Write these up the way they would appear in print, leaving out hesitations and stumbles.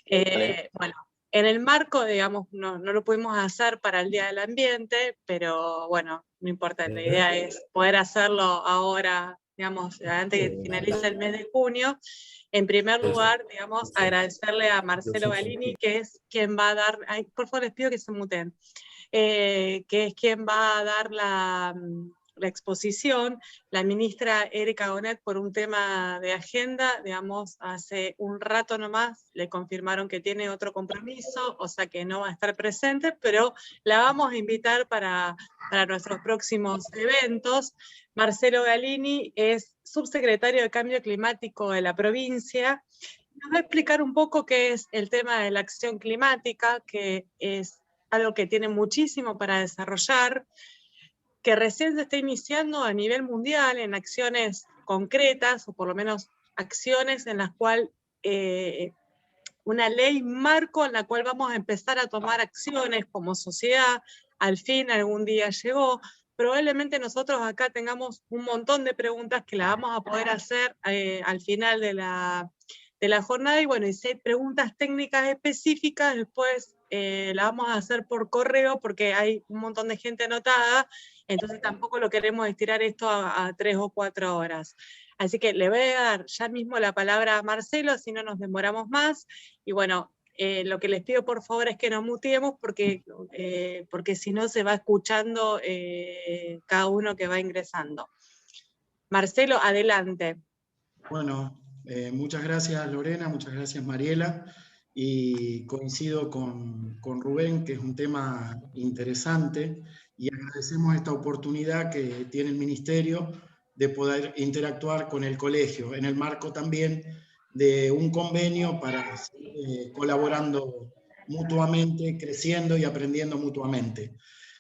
Vale. Bueno, en el marco, digamos, no lo pudimos hacer para el Día del Ambiente, pero bueno, no importa, la idea es poder hacerlo ahora, digamos, antes que finalice el mes de junio. En primer lugar, digamos, agradecerle a Marcelo Galini, que es quien va a dar, ay, por favor les pido que se muten, que es quien va a dar la exposición, la ministra Erika Bonet, por un tema de agenda, digamos, hace un rato nomás le confirmaron que tiene otro compromiso, o sea que no va a estar presente, pero la vamos a invitar para nuestros próximos eventos. Marcelo Galini es subsecretario de Cambio Climático de la provincia. Nos va a explicar un poco qué es el tema de la acción climática, que es algo que tiene muchísimo para desarrollar, que recién se está iniciando a nivel mundial en acciones concretas, o por lo menos acciones en las cuales una ley marco en la cual vamos a empezar a tomar acciones como sociedad, al fin algún día llegó. Probablemente nosotros acá tengamos un montón de preguntas que las vamos a poder hacer al final de la jornada, y bueno, y si hay preguntas técnicas específicas, después las vamos a hacer por correo, porque hay un montón de gente anotada, entonces tampoco lo queremos estirar esto a 3 o 4 horas. Así que le voy a dar ya mismo la palabra a Marcelo, si no nos demoramos más, y bueno, lo que les pido por favor es que nos muteemos, porque si no se va escuchando cada uno que va ingresando. Marcelo, adelante. Bueno, muchas gracias Lorena, muchas gracias Mariela, y coincido con Rubén, que es un tema interesante, y agradecemos esta oportunidad que tiene el Ministerio de poder interactuar con el colegio, en el marco también de un convenio para seguir colaborando mutuamente, creciendo y aprendiendo mutuamente.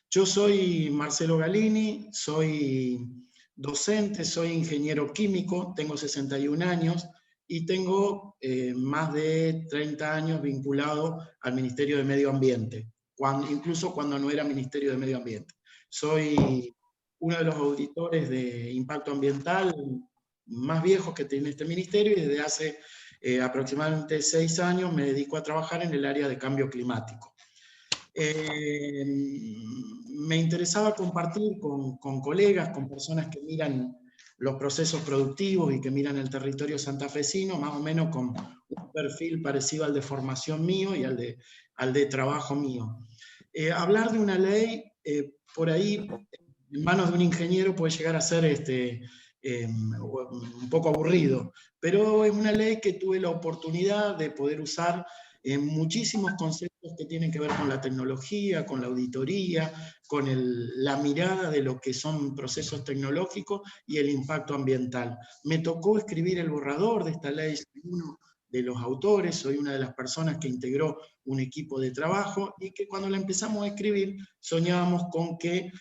Yo soy Marcelo Galini, soy docente, soy ingeniero químico, tengo 61 años y tengo más de 30 años vinculado al Ministerio de Medio Ambiente, incluso cuando no era Ministerio de Medio Ambiente. Soy uno de los auditores de impacto ambiental más viejos que tiene este ministerio, y desde hace aproximadamente 6 años me dedico a trabajar en el área de cambio climático. Me interesaba compartir con colegas, con personas que miran los procesos productivos y que miran el territorio santafesino, más o menos con un perfil parecido al de formación mío y al de trabajo mío. Hablar de una ley, por ahí, en manos de un ingeniero puede llegar a ser un poco aburrido, pero es una ley que tuve la oportunidad de poder usar en muchísimos conceptos que tienen que ver con la tecnología, con la auditoría, con la mirada de lo que son procesos tecnológicos y el impacto ambiental. Me tocó escribir el borrador de esta ley, soy uno de los autores, soy una de las personas que integró un equipo de trabajo, y que cuando la empezamos a escribir soñábamos con que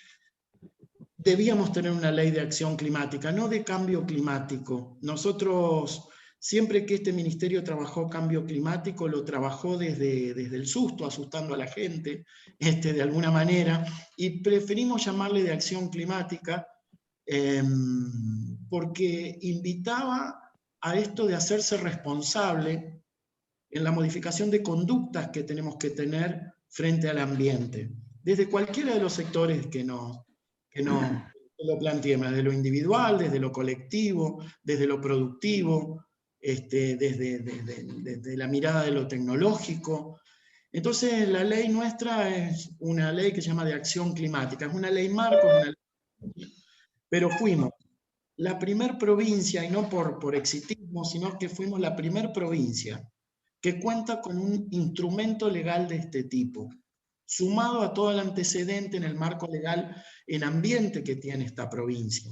debíamos tener una ley de acción climática, no de cambio climático. Nosotros, siempre que este ministerio trabajó cambio climático, lo trabajó desde el susto, asustando a la gente, de alguna manera, y preferimos llamarle de acción climática porque invitaba a esto de hacerse responsable en la modificación de conductas que tenemos que tener frente al ambiente, desde cualquiera de los sectores que lo planteemos, desde lo individual, desde lo colectivo, desde lo productivo, desde la mirada de lo tecnológico. Entonces la ley nuestra es una ley que se llama de acción climática, es una ley marco, es una ley, pero fuimos la primer provincia, y no por exitismo, sino que fuimos la primer provincia que cuenta con un instrumento legal de este tipo, sumado a todo el antecedente en el marco legal en ambiente que tiene esta provincia.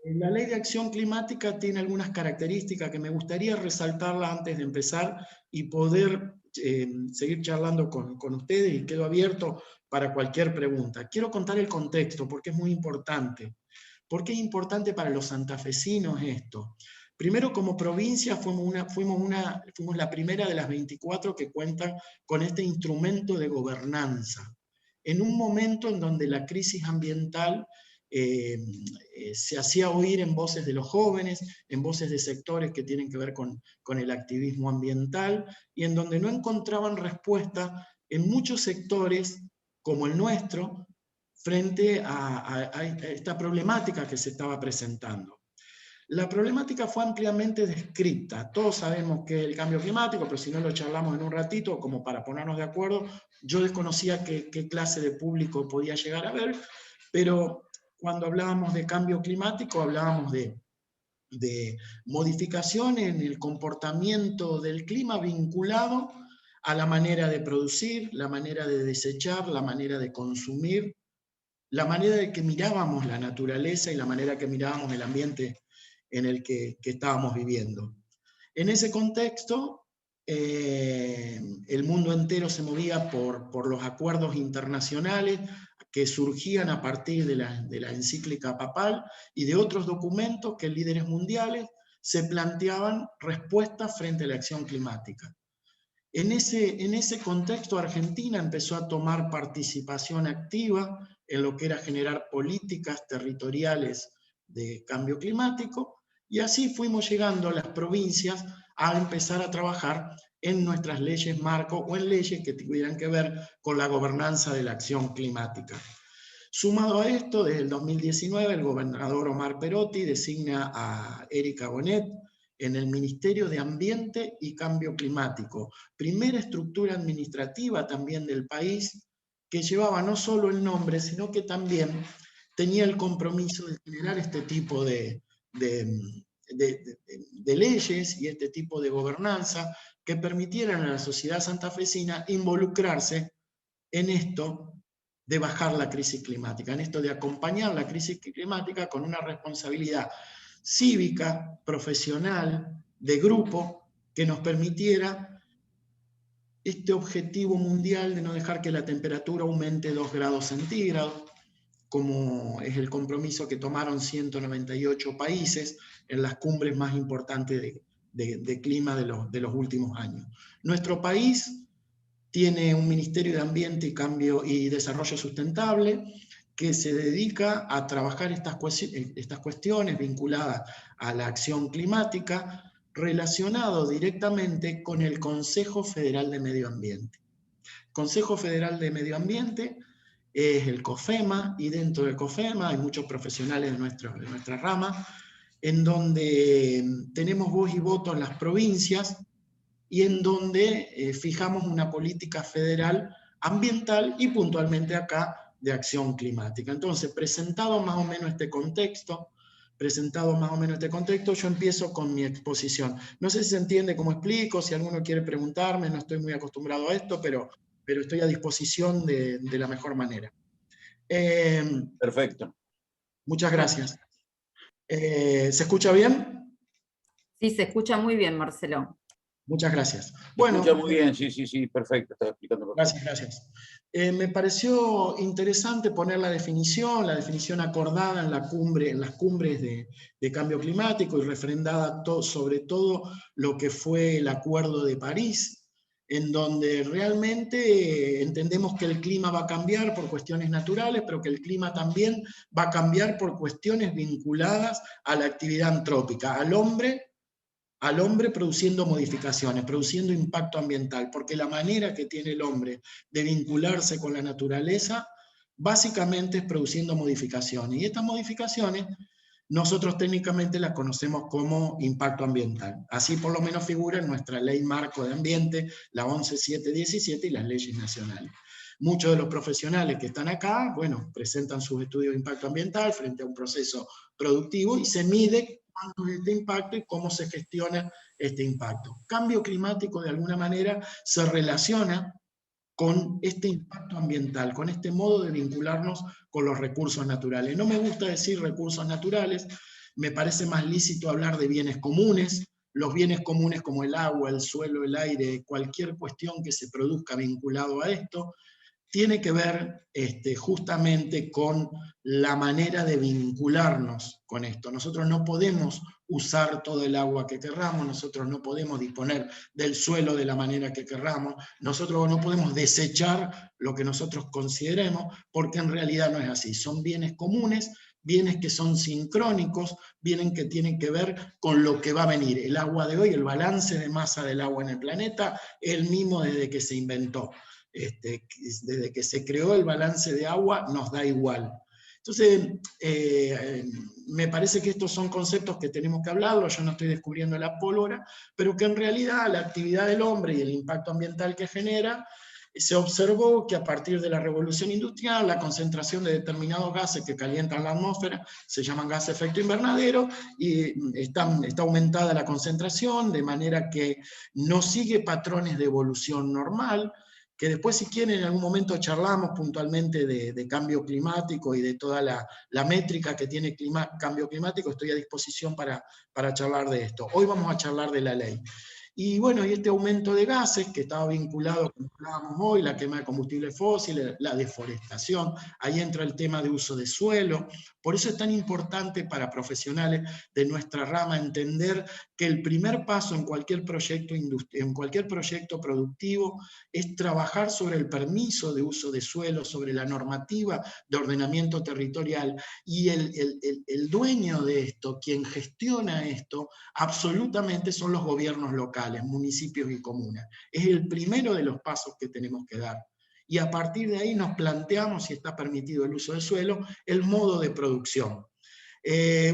La ley de acción climática tiene algunas características que me gustaría resaltarla antes de empezar y poder seguir charlando con ustedes, y quedo abierto para cualquier pregunta. Quiero contar el contexto porque es muy importante. ¿Por qué es importante para los santafesinos esto? Primero, como provincia fuimos la primera de las 24 que cuentan con este instrumento de gobernanza, en un momento en donde la crisis ambiental se hacía oír en voces de los jóvenes, en voces de sectores que tienen que ver con el activismo ambiental, y en donde no encontraban respuesta en muchos sectores como el nuestro, frente a esta problemática que se estaba presentando. La problemática fue ampliamente descrita. Todos sabemos que el cambio climático, pero si no lo charlamos en un ratito, como para ponernos de acuerdo, yo desconocía qué clase de público podía llegar a ver, pero cuando hablábamos de cambio climático, hablábamos de modificación en el comportamiento del clima vinculado a la manera de producir, la manera de desechar, la manera de consumir, la manera de que mirábamos la naturaleza y la manera que mirábamos el ambiente en el que estábamos viviendo. En ese contexto, el mundo entero se movía por los acuerdos internacionales que surgían a partir de la encíclica papal y de otros documentos que líderes mundiales se planteaban respuestas frente a la acción climática. En ese contexto, Argentina empezó a tomar participación activa en lo que era generar políticas territoriales de cambio climático, y así fuimos llegando a las provincias a empezar a trabajar en nuestras leyes marco o en leyes que tuvieran que ver con la gobernanza de la acción climática. Sumado a esto, desde el 2019, el gobernador Omar Perotti designa a Erika Bonet en el Ministerio de Ambiente y Cambio Climático, primera estructura administrativa también del país, que llevaba no solo el nombre, sino que también tenía el compromiso de generar este tipo de leyes y este tipo de gobernanza que permitieran a la sociedad santafesina involucrarse en esto de bajar la crisis climática, en esto de acompañar la crisis climática con una responsabilidad cívica, profesional, de grupo, que nos permitiera este objetivo mundial de no dejar que la temperatura aumente 2 grados centígrados, como es el compromiso que tomaron 198 países en las cumbres más importantes de clima de los últimos años. Nuestro país tiene un Ministerio de Ambiente y Cambio y Desarrollo Sustentable que se dedica a trabajar estas cuestiones vinculadas a la acción climática, relacionado directamente con el Consejo Federal de Medio Ambiente. Consejo Federal de Medio Ambiente es el COFEMA, y dentro del COFEMA hay muchos profesionales de nuestra rama, en donde tenemos voz y voto en las provincias, y en donde fijamos una política federal ambiental y puntualmente acá de acción climática. Entonces, presentado más o menos este contexto, yo empiezo con mi exposición. No sé si se entiende cómo explico, si alguno quiere preguntarme, no estoy muy acostumbrado a esto, pero estoy a disposición de la mejor manera. Perfecto. Muchas gracias. ¿Se escucha bien? Sí, se escucha muy bien, Marcelo. Muchas gracias. Bueno, escucha muy bien, sí, perfecto, estaba explicando perfecto. Gracias. Me pareció interesante poner la definición acordada en las cumbres de cambio climático y refrendada sobre todo lo que fue el Acuerdo de París, en donde realmente entendemos que el clima va a cambiar por cuestiones naturales, pero que el clima también va a cambiar por cuestiones vinculadas a la actividad antrópica, al hombre produciendo modificaciones, produciendo impacto ambiental, porque la manera que tiene el hombre de vincularse con la naturaleza básicamente es produciendo modificaciones, y estas modificaciones nosotros técnicamente las conocemos como impacto ambiental. Así por lo menos figura en nuestra ley marco de ambiente, la 11717, y las leyes nacionales. Muchos de los profesionales que están acá, bueno, presentan sus estudios de impacto ambiental frente a un proceso productivo y se mide cuánto es este impacto y cómo se gestiona este impacto. Cambio climático, de alguna manera, se relaciona con este impacto ambiental, con este modo de vincularnos con los recursos naturales. No me gusta decir recursos naturales, me parece más lícito hablar de bienes comunes. Los bienes comunes como el agua, el suelo, el aire, cualquier cuestión que se produzca vinculado a esto, tiene que ver justamente con la manera de vincularnos con esto. Nosotros no podemos usar todo el agua que querramos, nosotros no podemos disponer del suelo de la manera que querramos, nosotros no podemos desechar lo que nosotros consideremos, porque en realidad no es así. Son bienes comunes bienes que son sincrónicos, bienes que tienen que ver con lo que va a venir. El agua de hoy, el balance de masa del agua en el planeta, es el mismo desde que se inventó. Desde que se creó el balance de agua, nos da igual. Entonces, me parece que estos son conceptos que tenemos que hablarlo, yo no estoy descubriendo la pólvora, pero que en realidad la actividad del hombre y el impacto ambiental que genera, se observó que a partir de la revolución industrial, la concentración de determinados gases que calientan la atmósfera, se llaman gases de efecto invernadero, y está aumentada la concentración, de manera que no sigue patrones de evolución normal, que después si quieren en algún momento charlamos puntualmente de cambio climático y de toda la métrica que tiene cambio climático, estoy a disposición para charlar de esto. Hoy vamos a charlar de la ley. Y bueno, y este aumento de gases que estaba vinculado, como hablábamos hoy, la quema de combustibles fósiles, la deforestación, ahí entra el tema de uso de suelo. Por eso es tan importante para profesionales de nuestra rama entender que el primer paso en cualquier proyecto productivo es trabajar sobre el permiso de uso de suelo, sobre la normativa de ordenamiento territorial, y el dueño de esto, quien gestiona esto, absolutamente son los gobiernos locales, municipios y comunas. Es el primero de los pasos que tenemos que dar. Y a partir de ahí nos planteamos, si está permitido el uso del suelo, el modo de producción.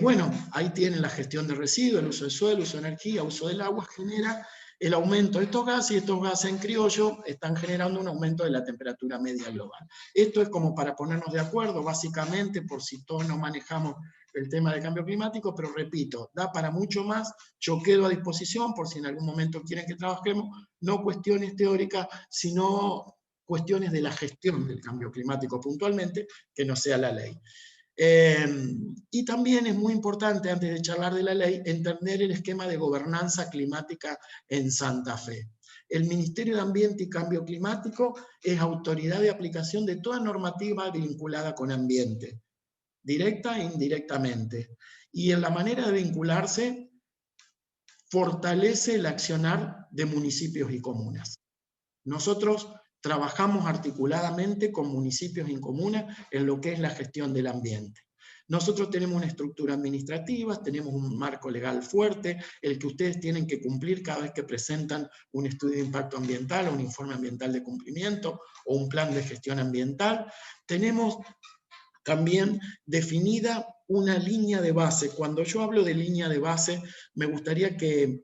Bueno, ahí tienen la gestión de residuos, el uso del suelo, uso de energía, uso del agua, genera el aumento de estos gases, y estos gases en criollo están generando un aumento de la temperatura media global. Esto es como para ponernos de acuerdo, básicamente, por si todos nos manejamos el tema del cambio climático, pero repito, da para mucho más. Yo quedo a disposición por si en algún momento quieren que trabajemos, no cuestiones teóricas, sino cuestiones de la gestión del cambio climático puntualmente, que no sea la ley. Y también es muy importante, antes de charlar de la ley, entender el esquema de gobernanza climática en Santa Fe. El Ministerio de Ambiente y Cambio Climático es autoridad de aplicación de toda normativa vinculada con ambiente, directa e indirectamente. Y en la manera de vincularse, fortalece el accionar de municipios y comunas. Nosotros trabajamos articuladamente con municipios y comunas en lo que es la gestión del ambiente. Nosotros tenemos una estructura administrativa, tenemos un marco legal fuerte, el que ustedes tienen que cumplir cada vez que presentan un estudio de impacto ambiental, o un informe ambiental de cumplimiento, o un plan de gestión ambiental. Tenemos también definida una línea de base. Cuando yo hablo de línea de base, me gustaría que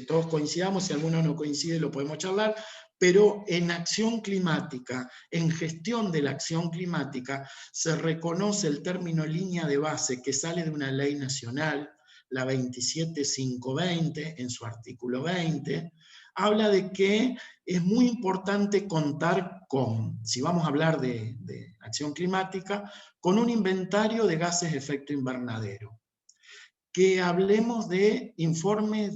todos coincidamos, si alguno no coincide lo podemos charlar, pero en acción climática, en gestión de la acción climática, se reconoce el término línea de base que sale de una ley nacional, la 27520, en su artículo 20, habla de que es muy importante contar con, si vamos a hablar de acción climática, con un inventario de gases de efecto invernadero. Que hablemos de informes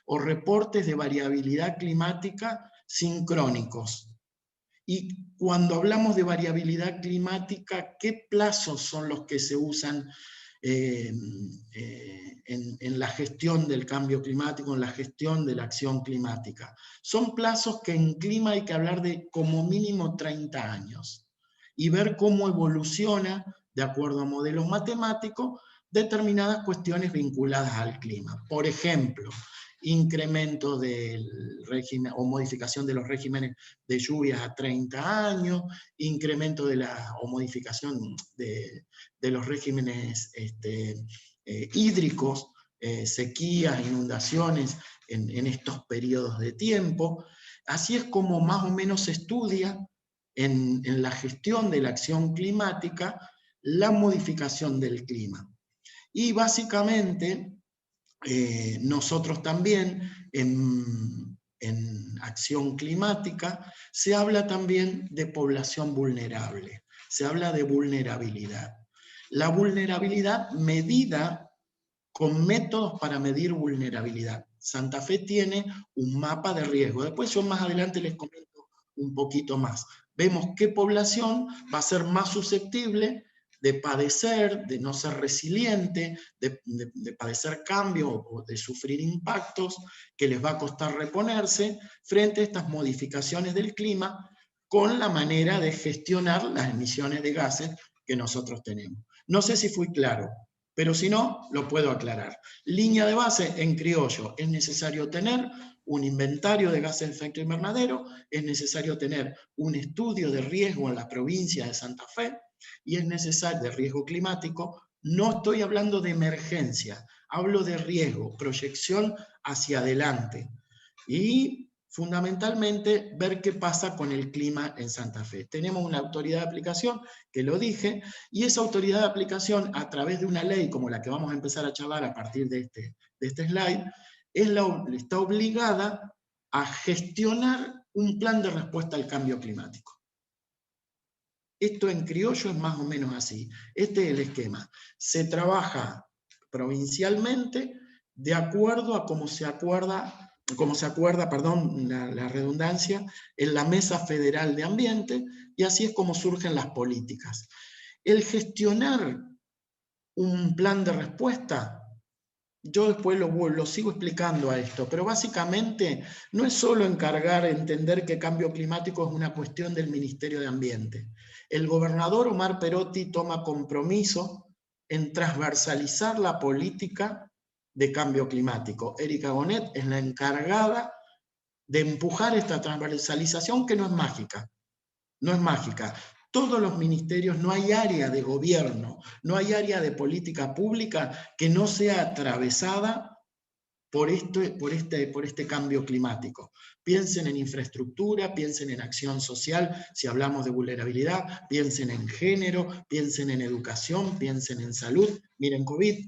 o reportes de variabilidad climática sincrónicos. Y cuando hablamos de variabilidad climática, ¿qué plazos son los que se usan en la gestión del cambio climático, en la gestión de la acción climática? Son plazos que en clima hay que hablar de como mínimo 30 años y ver cómo evoluciona, de acuerdo a modelos matemáticos, determinadas cuestiones vinculadas al clima. Por ejemplo, incremento del régimen o modificación de los regímenes de lluvias a 30 años, incremento o modificación de los regímenes hídricos, sequías, inundaciones en estos periodos de tiempo. Así es como más o menos se estudia en la gestión de la acción climática la modificación del clima. Y básicamente nosotros también en acción climática se habla también de población vulnerable, se habla de vulnerabilidad. La vulnerabilidad medida con métodos para medir vulnerabilidad. Santa Fe tiene un mapa de riesgo. Después yo más adelante les comento un poquito más. Vemos qué población va a ser más susceptible de padecer, de no ser resiliente, de padecer cambios o de sufrir impactos que les va a costar reponerse frente a estas modificaciones del clima, con la manera de gestionar las emisiones de gases que nosotros tenemos. No sé si fui claro, pero si no, lo puedo aclarar. Línea de base en criollo: es necesario tener un inventario de gases de efecto invernadero, es necesario tener un estudio de riesgo en la provincia de Santa Fe, y es necesario, de riesgo climático. No estoy hablando de emergencia, hablo de riesgo, proyección hacia adelante. Y fundamentalmente ver qué pasa con el clima en Santa Fe. Tenemos una autoridad de aplicación, que lo dije, y esa autoridad de aplicación, a través de una ley como la que vamos a empezar a charlar a partir de este slide, está obligada a gestionar un plan de respuesta al cambio climático. Esto en criollo es más o menos así. Este es el esquema. Se trabaja provincialmente de acuerdo a cómo se acuerda, la redundancia, en la Mesa Federal de Ambiente, y así es como surgen las políticas. El gestionar un plan de respuesta, yo después lo sigo explicando a esto, pero básicamente no es solo entender que cambio climático es una cuestión del Ministerio de Ambiente. El gobernador Omar Perotti toma compromiso en transversalizar la política de cambio climático. Erika Bonet es la encargada de empujar esta transversalización, que no es mágica. No es mágica. Todos los ministerios, no hay área de gobierno, no hay área de política pública que no sea atravesada por este cambio climático. Piensen en infraestructura, piensen en acción social, si hablamos de vulnerabilidad, piensen en género, piensen en educación, piensen en salud, miren COVID.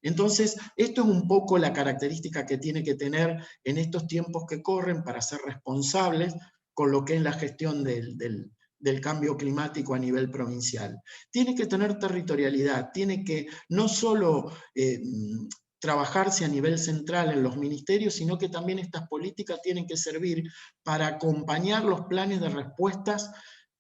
Entonces, esto es un poco la característica que tiene que tener en estos tiempos que corren para ser responsables con lo que es la gestión del cambio climático a nivel provincial. Tiene que tener territorialidad, tiene que no solo trabajarse a nivel central en los ministerios, sino que también estas políticas tienen que servir para acompañar los planes de respuestas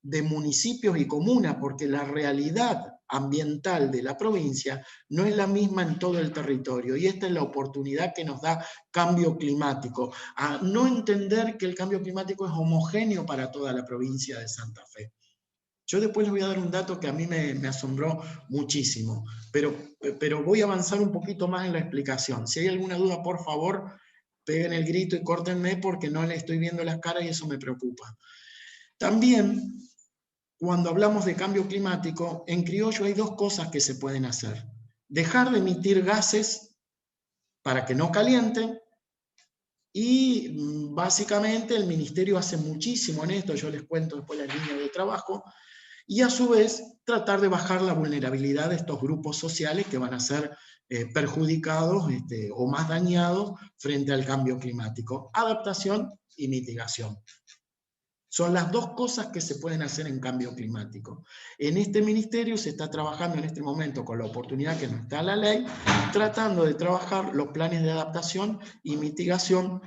de municipios y comunas, porque la realidad ambiental de la provincia no es la misma en todo el territorio, y esta es la oportunidad que nos da cambio climático, a no entender que el cambio climático es homogéneo para toda la provincia de Santa Fe. Yo después les voy a dar un dato que a mí me asombró muchísimo, pero voy a avanzar un poquito más en la explicación. Si hay alguna duda, por favor, peguen el grito y córtenme, porque no le estoy viendo las caras y eso me preocupa. También, cuando hablamos de cambio climático, en criollo hay dos cosas que se pueden hacer. Dejar de emitir gases para que no calienten, y básicamente el ministerio hace muchísimo en esto, yo les cuento después las líneas de trabajo, y a su vez tratar de bajar la vulnerabilidad de estos grupos sociales que van a ser perjudicados o más dañados frente al cambio climático. Adaptación y mitigación. Son las dos cosas que se pueden hacer en cambio climático. En este ministerio se está trabajando en este momento, con la oportunidad que nos está la ley, tratando de trabajar los planes de adaptación y mitigación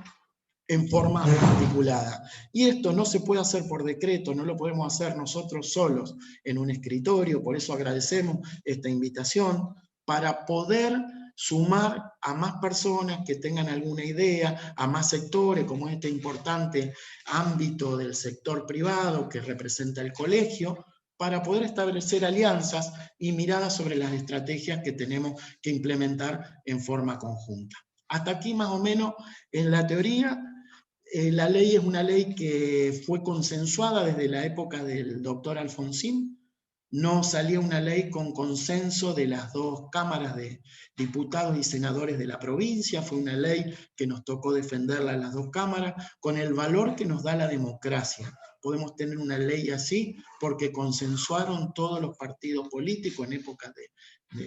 en forma articulada. Y esto no se puede hacer por decreto, no lo podemos hacer nosotros solos en un escritorio, por eso agradecemos esta invitación, para poder sumar a más personas que tengan alguna idea, a más sectores, como este importante ámbito del sector privado que representa el colegio, para poder establecer alianzas y miradas sobre las estrategias que tenemos que implementar en forma conjunta. Hasta aquí más o menos en la teoría. La ley es una ley que fue consensuada desde la época del doctor Alfonsín. No salía una ley con consenso de las dos cámaras de diputados y senadores de la provincia, fue una ley que nos tocó defenderla en las dos cámaras, con el valor que nos da la democracia. Podemos tener una ley así porque consensuaron todos los partidos políticos en épocas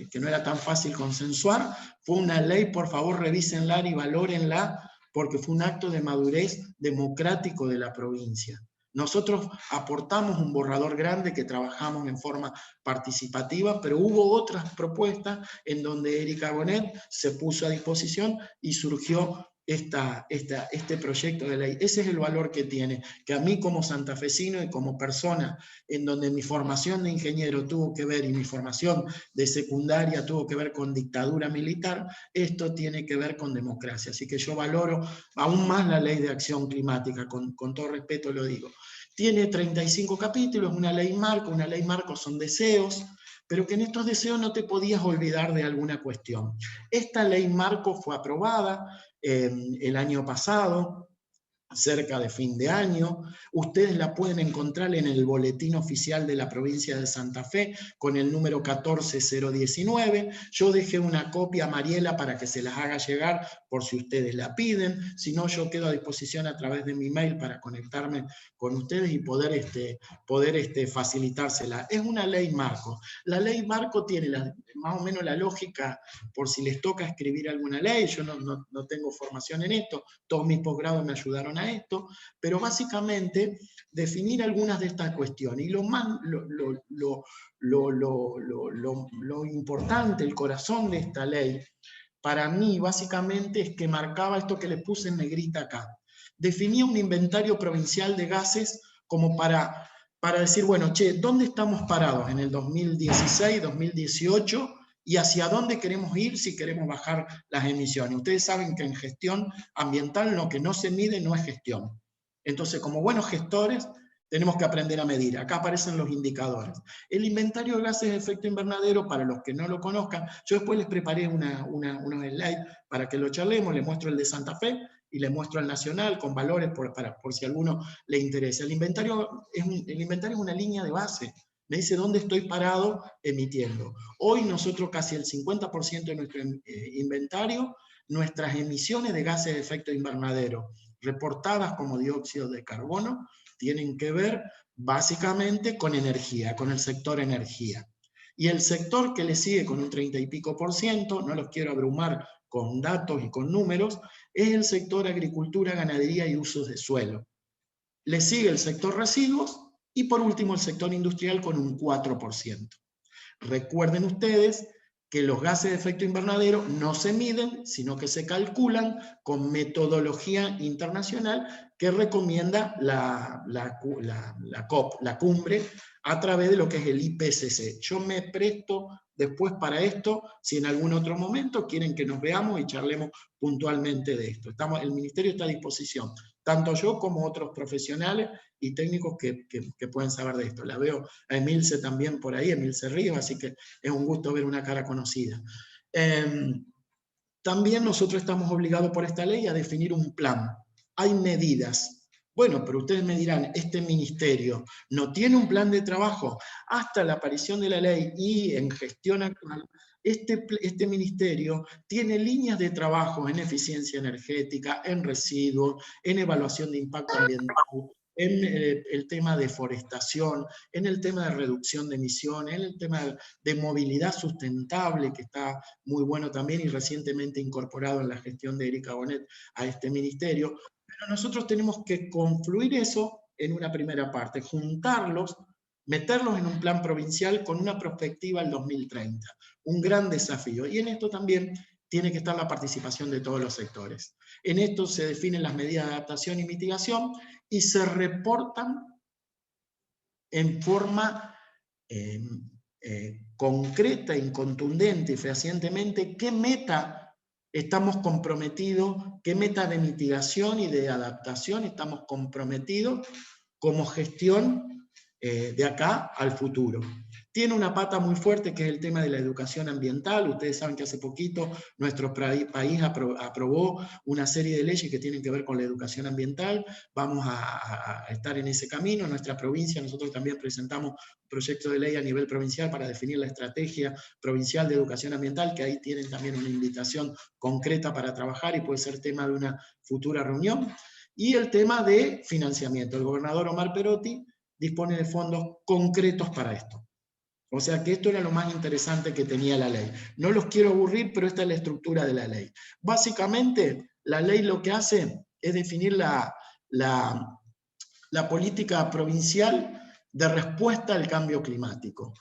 que no era tan fácil consensuar. Fue una ley, por favor revísenla y valórenla, porque fue un acto de madurez democrático de la provincia. Nosotros aportamos un borrador grande que trabajamos en forma participativa, pero hubo otras propuestas en donde Erika Bonet se puso a disposición y surgió este proyecto de ley. Ese es el valor que tiene, que a mí como santafesino y como persona en donde mi formación de ingeniero tuvo que ver y mi formación de secundaria tuvo que ver con dictadura militar, esto tiene que ver con democracia. Así que yo valoro aún más la ley de acción climática, con todo respeto lo digo. Tiene 35 capítulos, una ley marco son deseos, pero que en estos deseos no te podías olvidar de alguna cuestión. Esta ley marco fue aprobada el año pasado, cerca de fin de año. Ustedes la pueden encontrar en el boletín oficial de la provincia de Santa Fe con el número 14019. Yo dejé una copia a Mariela para que se las haga llegar por si ustedes la piden. Si no, yo quedo a disposición a través de mi mail para conectarme con ustedes y poder facilitársela. Es una ley marco. La ley marco tiene más o menos la lógica, por si les toca escribir alguna ley. Yo no tengo formación en esto, todos mis posgrados me ayudaron a esto, pero básicamente definir algunas de estas cuestiones. Y lo importante, el corazón de esta ley, para mí básicamente es que marcaba esto que les puse en negrita acá. Definía un inventario provincial de gases como para decir, bueno, che, ¿dónde estamos parados en el 2016, 2018? Y hacia dónde queremos ir si queremos bajar las emisiones. Ustedes saben que en gestión ambiental lo que no se mide no es gestión. Entonces, como buenos gestores, tenemos que aprender a medir. Acá aparecen los indicadores. El inventario de gases de efecto invernadero, para los que no lo conozcan, yo después les preparé unos slides para que lo charlemos, les muestro el de Santa Fe y les muestro el nacional con valores por si a alguno le interesa. El inventario es una línea de base. Me dice dónde estoy parado emitiendo. Hoy nosotros casi el 50% de nuestro inventario, nuestras emisiones de gases de efecto invernadero reportadas como dióxido de carbono, tienen que ver básicamente con energía, con el sector energía. Y el sector que le sigue con un 30 y pico %, no los quiero abrumar con datos y con números, es el sector agricultura, ganadería y usos de suelo. Le sigue el sector residuos, y por último el sector industrial con un 4%. Recuerden ustedes que los gases de efecto invernadero no se miden, sino que se calculan con metodología internacional que recomienda la COP, la cumbre, a través de lo que es el IPCC. Yo me presto después para esto, si en algún otro momento quieren que nos veamos y charlemos puntualmente de esto. El Ministerio está a disposición, tanto yo como otros profesionales y técnicos que pueden saber de esto. La veo a Emilce también por ahí, Emilce Ríos, así que es un gusto ver una cara conocida. También nosotros estamos obligados por esta ley a definir un plan. Hay medidas. Bueno, pero ustedes me dirán, este ministerio no tiene un plan de trabajo. Hasta la aparición de la ley y en gestión actual, este ministerio tiene líneas de trabajo en eficiencia energética, en residuos, en evaluación de impacto ambiental, en el tema de forestación, en el tema de reducción de emisiones, en el tema de movilidad sustentable, que está muy bueno también y recientemente incorporado en la gestión de Erika Bonet a este ministerio. Pero nosotros tenemos que confluir eso en una primera parte, juntarlos, meterlos en un plan provincial con una perspectiva al 2030. Un gran desafío. Y en esto también tiene que estar la participación de todos los sectores. En esto se definen las medidas de adaptación y mitigación y se reportan en forma concreta, incontundente y fehacientemente qué meta estamos comprometidos, qué meta de mitigación y de adaptación estamos comprometidos como gestión de acá al futuro. Tiene una pata muy fuerte que es el tema de la educación ambiental. Ustedes saben que hace poquito nuestro país aprobó una serie de leyes que tienen que ver con la educación ambiental. Vamos a estar en ese camino. En nuestra provincia nosotros también presentamos un proyecto de ley a nivel provincial para definir la estrategia provincial de educación ambiental, que ahí tienen también una invitación concreta para trabajar y puede ser tema de una futura reunión. Y el tema de financiamiento. El gobernador Omar Perotti dispone de fondos concretos para esto. O sea que esto era lo más interesante que tenía la ley. No los quiero aburrir, pero esta es la estructura de la ley. Básicamente, la ley lo que hace es definir la política provincial de respuesta al cambio climático.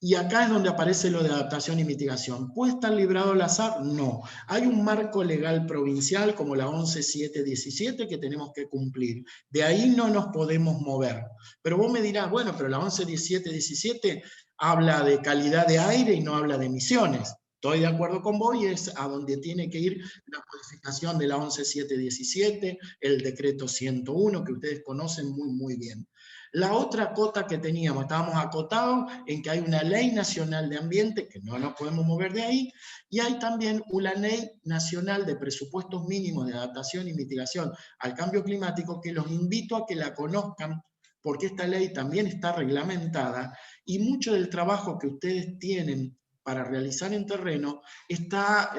Y acá es donde aparece lo de adaptación y mitigación. ¿Puede estar librado al azar? No. Hay un marco legal provincial como la 11.717 que tenemos que cumplir. De ahí no nos podemos mover. Pero vos me dirás, bueno, pero la 11.717 habla de calidad de aire y no habla de emisiones. Estoy de acuerdo con vos y es a donde tiene que ir la modificación de la 11.717, el decreto 101, que ustedes conocen muy, muy bien. La otra cota que teníamos, estábamos acotados en que hay una ley nacional de ambiente, que no nos podemos mover de ahí, y hay también una ley nacional de presupuestos mínimos de adaptación y mitigación al cambio climático, que los invito a que la conozcan, porque esta ley también está reglamentada, y mucho del trabajo que ustedes tienen para realizar en terreno está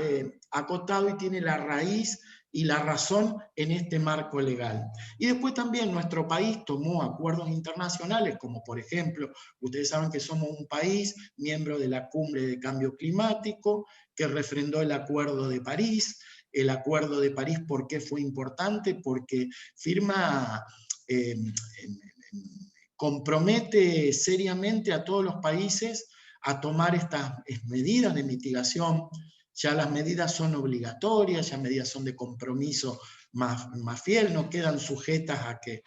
acotado y tiene la raíz y la razón en este marco legal. Y después también nuestro país tomó acuerdos internacionales, como por ejemplo, ustedes saben que somos un país miembro de la Cumbre de Cambio Climático, que refrendó el Acuerdo de París. El Acuerdo de París, ¿por qué fue importante? Porque firma, compromete seriamente a todos los países a tomar estas medidas de mitigación. Ya las medidas son obligatorias, ya medidas son de compromiso más fiel, no quedan sujetas a que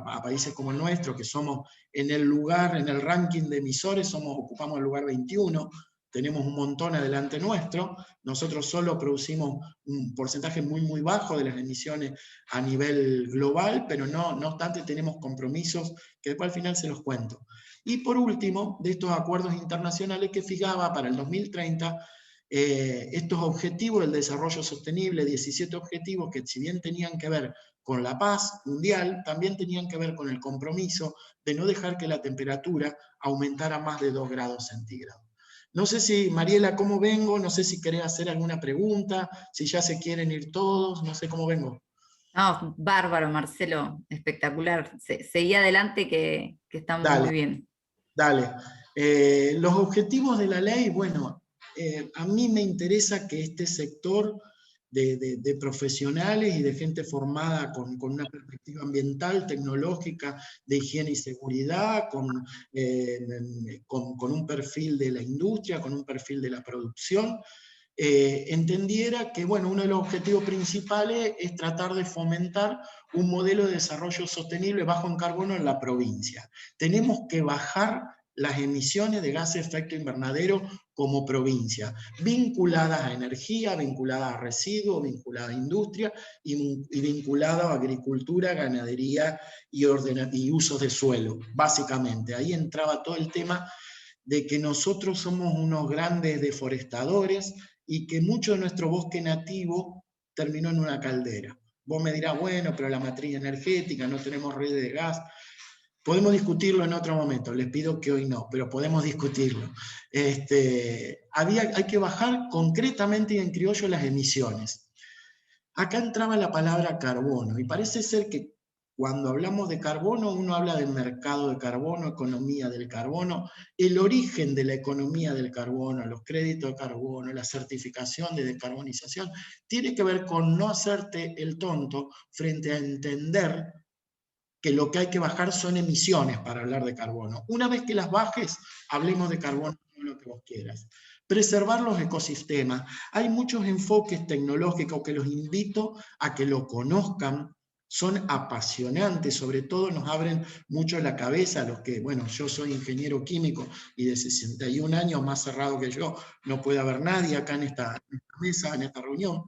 a países como el nuestro, que somos en el ranking de emisores, ocupamos el lugar 21, tenemos un montón adelante nuestro, nosotros solo producimos un porcentaje muy bajo de las emisiones a nivel global, pero no obstante tenemos compromisos que después al final se los cuento. Y por último, de estos acuerdos internacionales que fijaba para el 2030, estos objetivos del desarrollo sostenible, 17 objetivos que si bien tenían que ver con la paz mundial, también tenían que ver con el compromiso de no dejar que la temperatura aumentara más de 2 grados centígrados. No sé si, Mariela, ¿cómo vengo? No sé si querés hacer alguna pregunta, si ya se quieren ir todos, no sé cómo vengo. No, bárbaro, Marcelo, espectacular. Seguí adelante que estamos muy bien. Dale. Los objetivos de la ley, bueno, a mí me interesa que este sector de profesionales y de gente formada con una perspectiva ambiental, tecnológica, de higiene y seguridad, con un perfil de la industria, con un perfil de la producción, entendiera que, bueno, uno de los objetivos principales es tratar de fomentar un modelo de desarrollo sostenible bajo en carbono en la provincia. Tenemos que bajar las emisiones de gases de efecto invernadero como provincia, vinculadas a energía, vinculadas a residuos, vinculadas a industria y vinculadas a agricultura, ganadería y usos de suelo, básicamente. Ahí entraba todo el tema de que nosotros somos unos grandes deforestadores y que mucho de nuestro bosque nativo terminó en una caldera. Vos me dirás, bueno, pero la matriz energética, no tenemos redes de gas. Podemos discutirlo en otro momento, les pido que hoy no, pero podemos discutirlo. Hay que bajar concretamente y en criollo las emisiones. Acá entraba la palabra carbono, y parece ser que cuando hablamos de carbono, uno habla del mercado de carbono, economía del carbono, el origen de la economía del carbono, los créditos de carbono, la certificación de descarbonización, tiene que ver con no hacerte el tonto frente a entender que lo que hay que bajar son emisiones para hablar de carbono. Una vez que las bajes, hablemos de carbono, lo que vos quieras. Preservar los ecosistemas. Hay muchos enfoques tecnológicos que los invito a que lo conozcan, son apasionantes, sobre todo nos abren mucho la cabeza a los que, bueno, yo soy ingeniero químico y de 61 años, más cerrado que yo, no puede haber nadie acá en esta mesa, en esta reunión,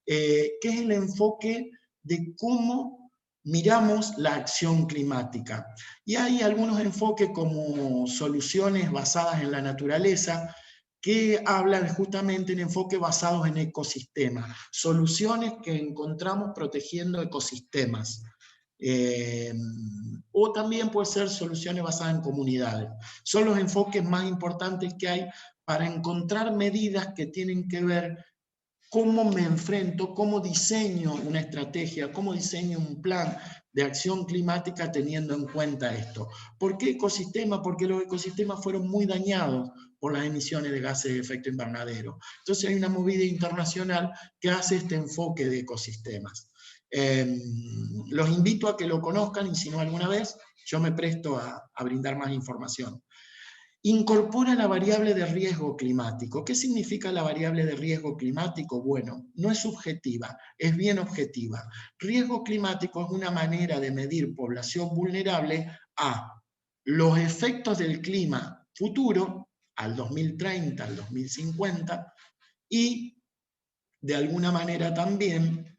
que es el enfoque de cómo miramos la acción climática. Y hay algunos enfoques como soluciones basadas en la naturaleza, que hablan justamente en enfoques basados en ecosistemas, soluciones que encontramos protegiendo ecosistemas. O también puede ser soluciones basadas en comunidades. Son los enfoques más importantes que hay para encontrar medidas que tienen que ver cómo me enfrento, cómo diseño una estrategia, cómo diseño un plan de acción climática teniendo en cuenta esto. ¿Por qué ecosistema? Porque los ecosistemas fueron muy dañados por las emisiones de gases de efecto invernadero. Entonces hay una movida internacional que hace este enfoque de ecosistemas. Los invito a que lo conozcan y si no alguna vez, yo me presto a brindar más información. Incorpora la variable de riesgo climático. ¿Qué significa la variable de riesgo climático? Bueno, no es subjetiva, es bien objetiva. Riesgo climático es una manera de medir población vulnerable a los efectos del clima futuro, al 2030, al 2050, y de alguna manera también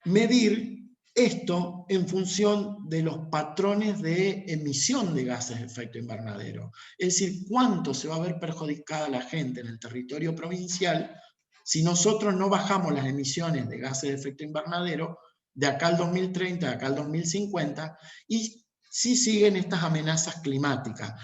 medir Esto en función de los patrones de emisión de gases de efecto invernadero. Es decir, cuánto se va a ver perjudicada la gente en el territorio provincial si nosotros no bajamos las emisiones de gases de efecto invernadero de acá al 2030, de acá al 2050, y si siguen estas amenazas climáticas.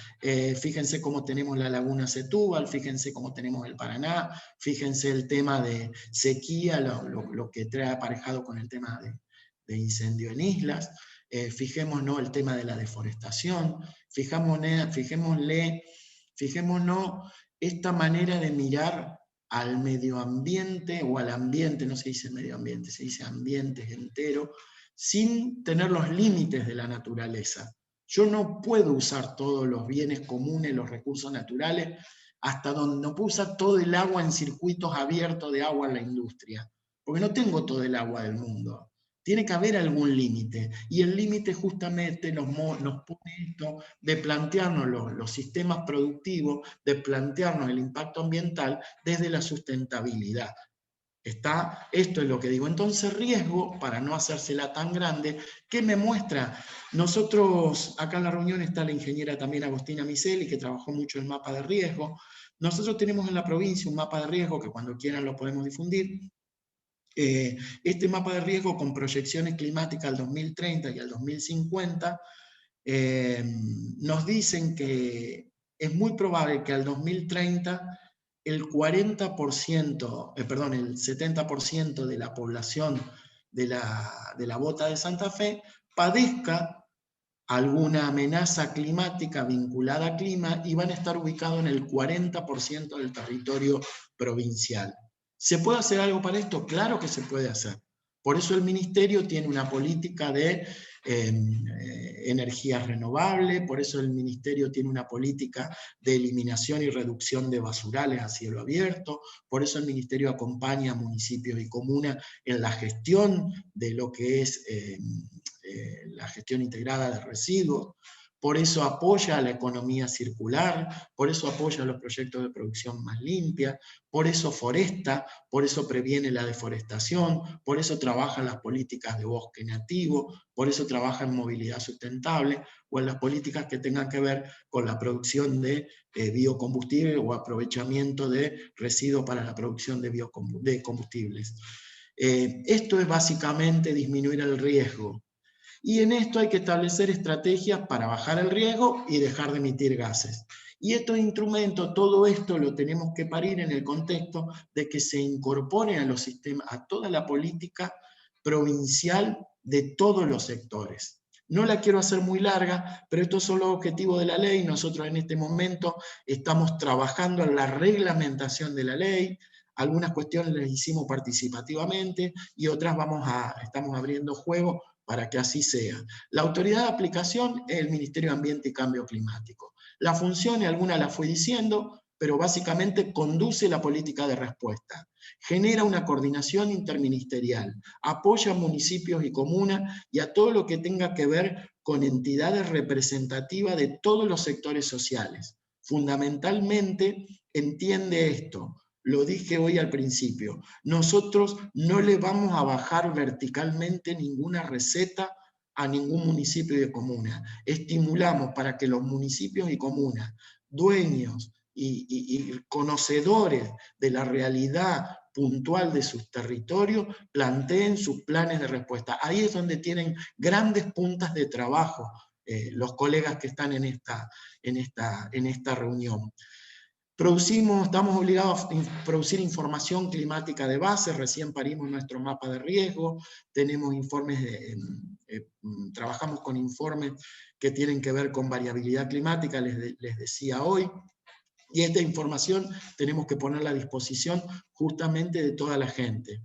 Fíjense cómo tenemos la laguna Setúbal, fíjense cómo tenemos el Paraná, fíjense el tema de sequía, lo que trae aparejado con el tema de incendio en islas, fijémonos el tema de la deforestación, fijémonos esta manera de mirar al medio ambiente, o al ambiente, no se dice medio ambiente, se dice ambiente entero, sin tener los límites de la naturaleza. Yo no puedo usar todos los bienes comunes, los recursos naturales, hasta donde no puedo usar todo el agua en circuitos abiertos de agua en la industria, porque no tengo todo el agua del mundo. Tiene que haber algún límite, y el límite justamente nos pone esto de plantearnos los sistemas productivos, de plantearnos el impacto ambiental desde la sustentabilidad. Esto es lo que digo. Entonces, riesgo, para no hacérsela tan grande, ¿qué me muestra? Nosotros, acá en la reunión está la ingeniera también Agostina Miseli, que trabajó mucho el mapa de riesgo. Nosotros tenemos en la provincia un mapa de riesgo que cuando quieran lo podemos difundir. Este mapa de riesgo con proyecciones climáticas al 2030 y al 2050 nos dicen que es muy probable que al 2030 el 70% de la población de la Bota de Santa Fe padezca alguna amenaza climática vinculada a clima, y van a estar ubicados en el 40% del territorio provincial. ¿Se puede hacer algo para esto? Claro que se puede hacer. Por eso el Ministerio tiene una política de energías renovables, por eso el Ministerio tiene una política de eliminación y reducción de basurales a cielo abierto, por eso el Ministerio acompaña a municipios y comunas en la gestión de lo que es la gestión integrada de residuos, por eso apoya a la economía circular, por eso apoya los proyectos de producción más limpia, por eso foresta, por eso previene la deforestación, por eso trabaja en las políticas de bosque nativo, por eso trabaja en movilidad sustentable, o en las políticas que tengan que ver con la producción de biocombustible o aprovechamiento de residuos para la producción de combustibles. Esto es básicamente disminuir el riesgo. Y en esto hay que establecer estrategias para bajar el riesgo y dejar de emitir gases. Y estos instrumentos, todo esto lo tenemos que parir en el contexto de que se incorpore a los sistemas, a toda la política provincial de todos los sectores. No la quiero hacer muy larga, pero estos son los objetivos de la ley. Nosotros en este momento estamos trabajando en la reglamentación de la ley. Algunas cuestiones las hicimos participativamente y otras estamos abriendo juego para que así sea. La autoridad de aplicación es el Ministerio de Ambiente y Cambio Climático. La función, alguna la fui diciendo, pero básicamente conduce la política de respuesta. Genera una coordinación interministerial, apoya a municipios y comunas y a todo lo que tenga que ver con entidades representativas de todos los sectores sociales. Fundamentalmente entiende esto. Lo dije hoy al principio, nosotros no le vamos a bajar verticalmente ninguna receta a ningún municipio y comuna. Estimulamos para que los municipios y comunas, dueños y conocedores de la realidad puntual de sus territorios, planteen sus planes de respuesta. Ahí es donde tienen grandes puntas de trabajo los colegas que están en esta reunión. Estamos obligados a producir información climática de base, recién parimos nuestro mapa de riesgo, tenemos informes, trabajamos con informes que tienen que ver con variabilidad climática, les decía hoy, y esta información tenemos que ponerla a disposición justamente de toda la gente.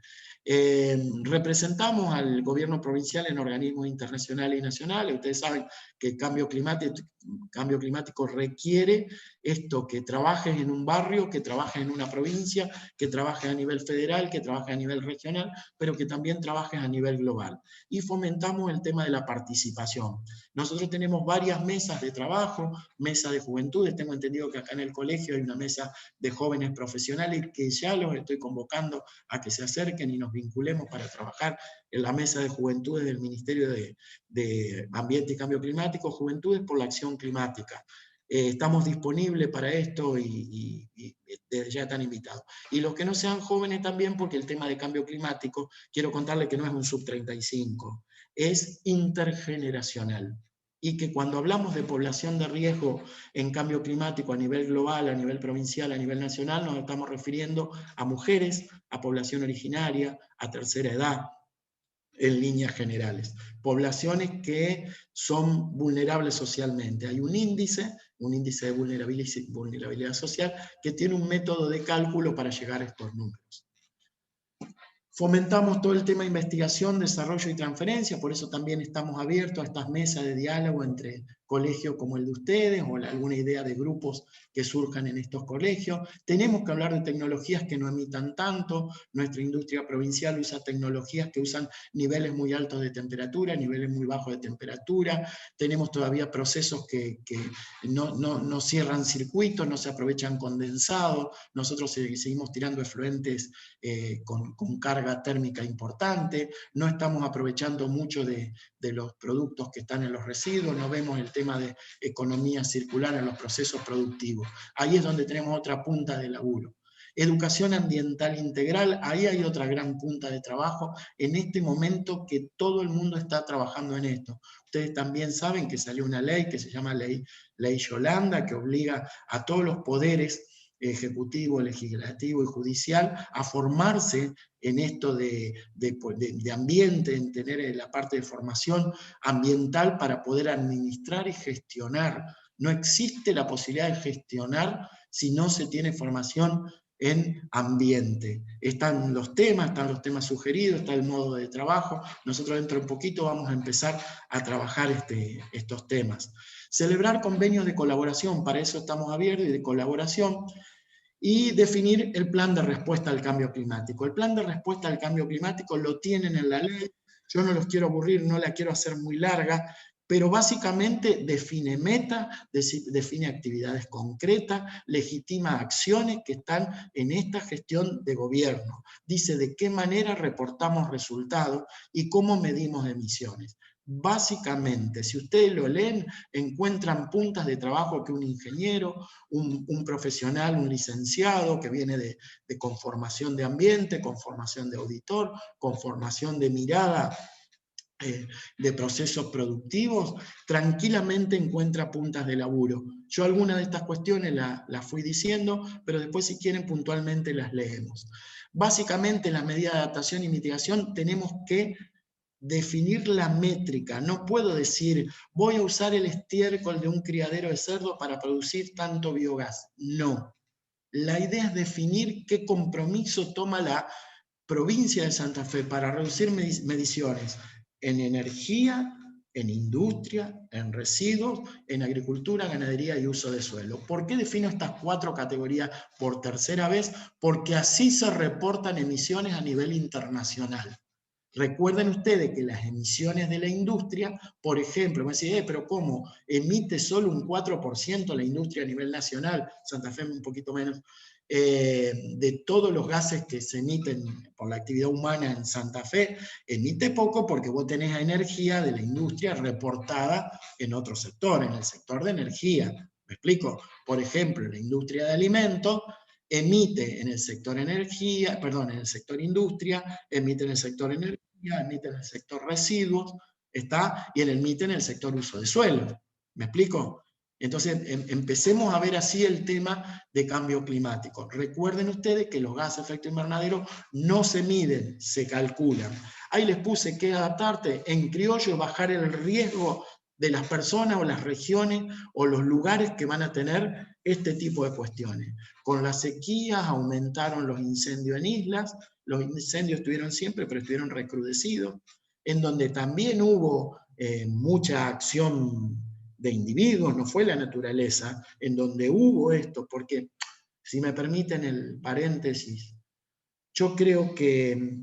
Representamos al gobierno provincial en organismos internacionales y nacionales. Ustedes saben que el cambio climático requiere esto, que trabajes en un barrio, que trabajes en una provincia, que trabajes a nivel federal, que trabajes a nivel regional, pero que también trabajes a nivel global. Y fomentamos el tema de la participación. Nosotros tenemos varias mesas de trabajo, mesa de juventudes, tengo entendido que acá en el colegio hay una mesa de jóvenes profesionales que ya los estoy convocando a que se acerquen y nos vinculemos para trabajar en la mesa de juventudes del Ministerio de Ambiente y Cambio Climático, Juventudes por la Acción Climática. Estamos disponibles para esto y desde ya están invitados. Y los que no sean jóvenes también, porque el tema de cambio climático, quiero contarles que no es un sub-35, es intergeneracional. Y que cuando hablamos de población de riesgo en cambio climático a nivel global, a nivel provincial, a nivel nacional, nos estamos refiriendo a mujeres, a población originaria, a tercera edad, en líneas generales. Poblaciones que son vulnerables socialmente. Hay un índice de vulnerabilidad social, que tiene un método de cálculo para llegar a estos números. Fomentamos todo el tema de investigación, desarrollo y transferencia, por eso también estamos abiertos a estas mesas de diálogo entre colegios como el de ustedes, o alguna idea de grupos que surjan en estos colegios. Tenemos que hablar de tecnologías que no emitan tanto. Nuestra industria provincial usa tecnologías que usan niveles muy altos de temperatura, niveles muy bajos de temperatura. Tenemos todavía procesos que no cierran circuitos, no se aprovechan condensados. Nosotros seguimos tirando efluentes con carga térmica importante. No estamos aprovechando mucho de los productos que están en los residuos. No vemos el tema de economía circular en los procesos productivos. Ahí es donde tenemos otra punta de laburo. Educación ambiental integral, ahí hay otra gran punta de trabajo, en este momento que todo el mundo está trabajando en esto. Ustedes también saben que salió una ley que se llama Ley Yolanda, que obliga a todos los poderes ejecutivo, legislativo y judicial a formarse en esto de ambiente, en tener la parte de formación ambiental para poder administrar y gestionar. No existe la posibilidad de gestionar si no se tiene formación en ambiente. Están los temas sugeridos, está el modo de trabajo. Nosotros dentro de un poquito vamos a empezar a trabajar estos temas. Celebrar convenios de colaboración, para eso estamos abiertos, y de colaboración, y definir el plan de respuesta al cambio climático. El plan de respuesta al cambio climático lo tienen en la ley, yo no los quiero aburrir, no la quiero hacer muy larga, pero básicamente define metas, define actividades concretas, legitima acciones que están en esta gestión de gobierno. Dice de qué manera reportamos resultados y cómo medimos emisiones. Básicamente, si ustedes lo leen, encuentran puntas de trabajo que un ingeniero, un profesional, un licenciado que viene de conformación de ambiente, conformación de auditor, conformación de mirada de procesos productivos, tranquilamente encuentra puntas de laburo. Yo algunas de estas cuestiones las fui diciendo, pero después si quieren puntualmente las leemos. Básicamente, en las medidas de adaptación y mitigación tenemos que definir la métrica. No puedo decir, voy a usar el estiércol de un criadero de cerdo para producir tanto biogás. No. La idea es definir qué compromiso toma la provincia de Santa Fe para reducir mediciones en energía, en industria, en residuos, en agricultura, ganadería y uso de suelo. ¿Por qué defino estas 4 categorías por tercera vez? Porque así se reportan emisiones a nivel internacional. Recuerden ustedes que las emisiones de la industria, por ejemplo, me decís, pero ¿cómo? Emite solo un 4% la industria a nivel nacional, Santa Fe un poquito menos, de todos los gases que se emiten por la actividad humana en Santa Fe, emite poco porque vos tenés energía de la industria reportada en otro sector, en el sector de energía. ¿Me explico? Por ejemplo, la industria de alimentos emite en el sector energía, perdón, en el sector industria, emite en el sector energía, emite en el sector residuos, ¿está? Y emite en el sector uso de suelo. ¿Me explico? Entonces, empecemos a ver así el tema de cambio climático. Recuerden ustedes que los gases de efecto invernadero no se miden, se calculan. Ahí les puse que adaptarte, en criollo, bajar el riesgo de las personas o las regiones o los lugares que van a tener este tipo de cuestiones. Con las sequías aumentaron los incendios en islas, los incendios estuvieron siempre, pero estuvieron recrudecidos, en donde también hubo mucha acción de individuos, no fue la naturaleza, en donde hubo esto, porque, si me permiten el paréntesis, yo creo que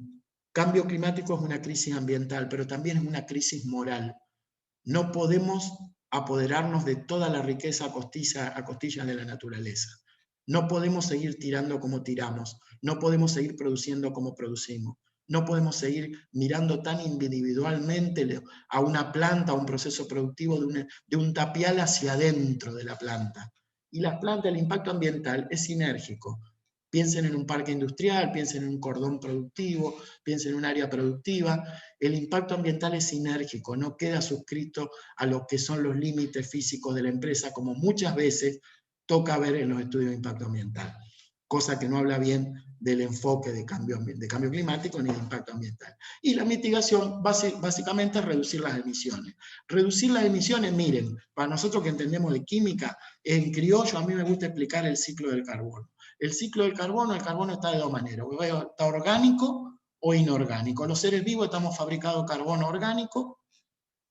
cambio climático es una crisis ambiental, pero también es una crisis moral. No podemos apoderarnos de toda la riqueza a costillas de la naturaleza. No podemos seguir tirando como tiramos, no podemos seguir produciendo como producimos, no podemos seguir mirando tan individualmente a una planta, a un proceso productivo de un tapial hacia adentro de la planta. Y la planta, el impacto ambiental es sinérgico. Piensen en un parque industrial, piensen en un cordón productivo, piensen en un área productiva. El impacto ambiental es sinérgico, no queda suscrito a lo que son los límites físicos de la empresa, como muchas veces toca ver en los estudios de impacto ambiental, cosa que no habla bien del enfoque de cambio climático ni de impacto ambiental. Y la mitigación básicamente es reducir las emisiones. Reducir las emisiones, miren, para nosotros que entendemos de química, en criollo a mí me gusta explicar el ciclo del carbono. El ciclo del carbono, está de dos maneras, está orgánico o inorgánico. Los seres vivos estamos fabricados carbono orgánico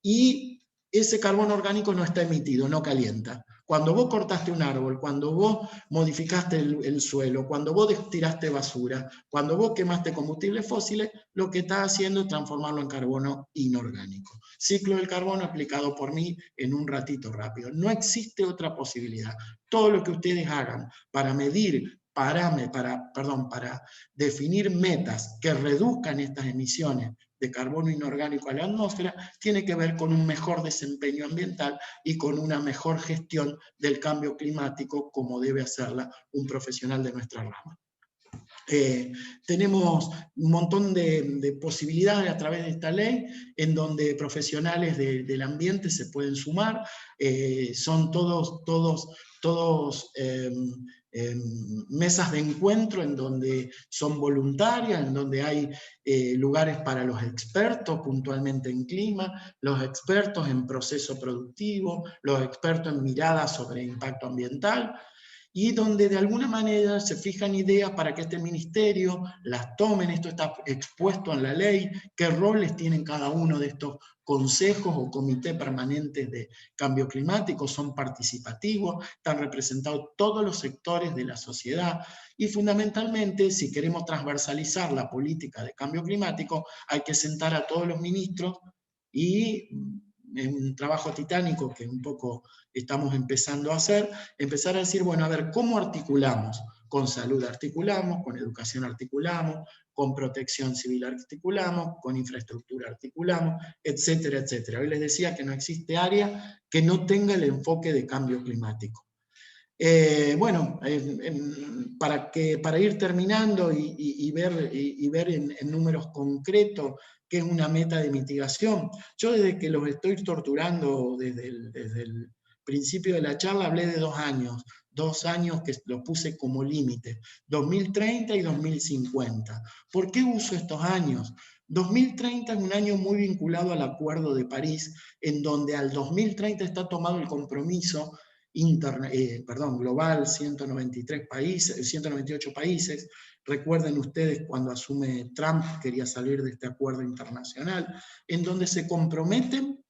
y ese carbono orgánico no está emitido, no calienta. Cuando vos cortaste un árbol, cuando vos modificaste el suelo, cuando vos tiraste basura, cuando vos quemaste combustibles fósiles, lo que estás haciendo es transformarlo en carbono inorgánico. Ciclo del carbono explicado por mí en un ratito rápido. No existe otra posibilidad. Todo lo que ustedes hagan para medir, para definir metas que reduzcan estas emisiones de carbono inorgánico a la atmósfera, tiene que ver con un mejor desempeño ambiental y con una mejor gestión del cambio climático, como debe hacerla un profesional de nuestra rama. Tenemos un montón de posibilidades a través de esta ley, en donde profesionales del ambiente se pueden sumar, son todos mesas de encuentro en donde son voluntarias, en donde hay lugares para los expertos puntualmente en clima, los expertos en proceso productivo, los expertos en mirada sobre impacto ambiental, y donde de alguna manera se fijan ideas para que este ministerio las tomen. Esto está expuesto en la ley, qué roles tienen cada uno de estos consejos o comités permanentes de cambio climático, son participativos, están representados todos los sectores de la sociedad, y fundamentalmente, si queremos transversalizar la política de cambio climático, hay que sentar a todos los ministros, y es un trabajo titánico que un poco estamos empezando a hacer, empezar a decir, bueno, a ver, ¿cómo articulamos? Con salud articulamos, con educación articulamos, con protección civil articulamos, con infraestructura articulamos, etcétera, etcétera. Hoy les decía que no existe área que no tenga el enfoque de cambio climático. Para ir terminando y ver en números concretos qué es una meta de mitigación, yo desde que los estoy torturando, desde el principio de la charla, hablé de 2 años. 2 años que los puse como límite, 2030 y 2050. ¿Por qué uso estos años? 2030 es un año muy vinculado al Acuerdo de París, en donde al 2030 está tomado el compromiso global, 198 países. Recuerden ustedes cuando asume Trump, quería salir de este acuerdo internacional, en donde se comprometen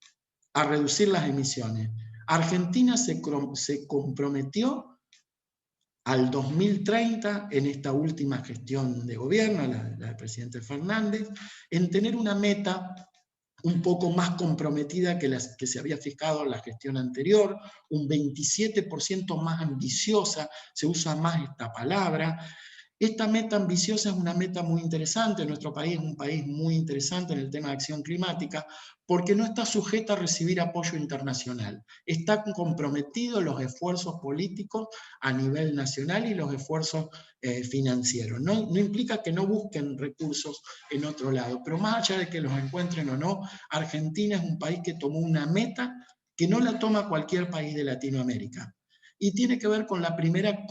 a reducir las emisiones. Argentina se comprometió al 2030, en esta última gestión de gobierno, la del presidente Fernández, en tener una meta un poco más comprometida que las que se había fijado en la gestión anterior, un 27% más ambiciosa, se usa más esta palabra. Esta meta ambiciosa es una meta muy interesante. Nuestro país es un país muy interesante en el tema de acción climática, porque no está sujeta a recibir apoyo internacional. Están comprometidos los esfuerzos políticos a nivel nacional y los esfuerzos financieros. No implica que no busquen recursos en otro lado, pero más allá de que los encuentren o no, Argentina es un país que tomó una meta que no la toma cualquier país de Latinoamérica. Y tiene que ver con la primera,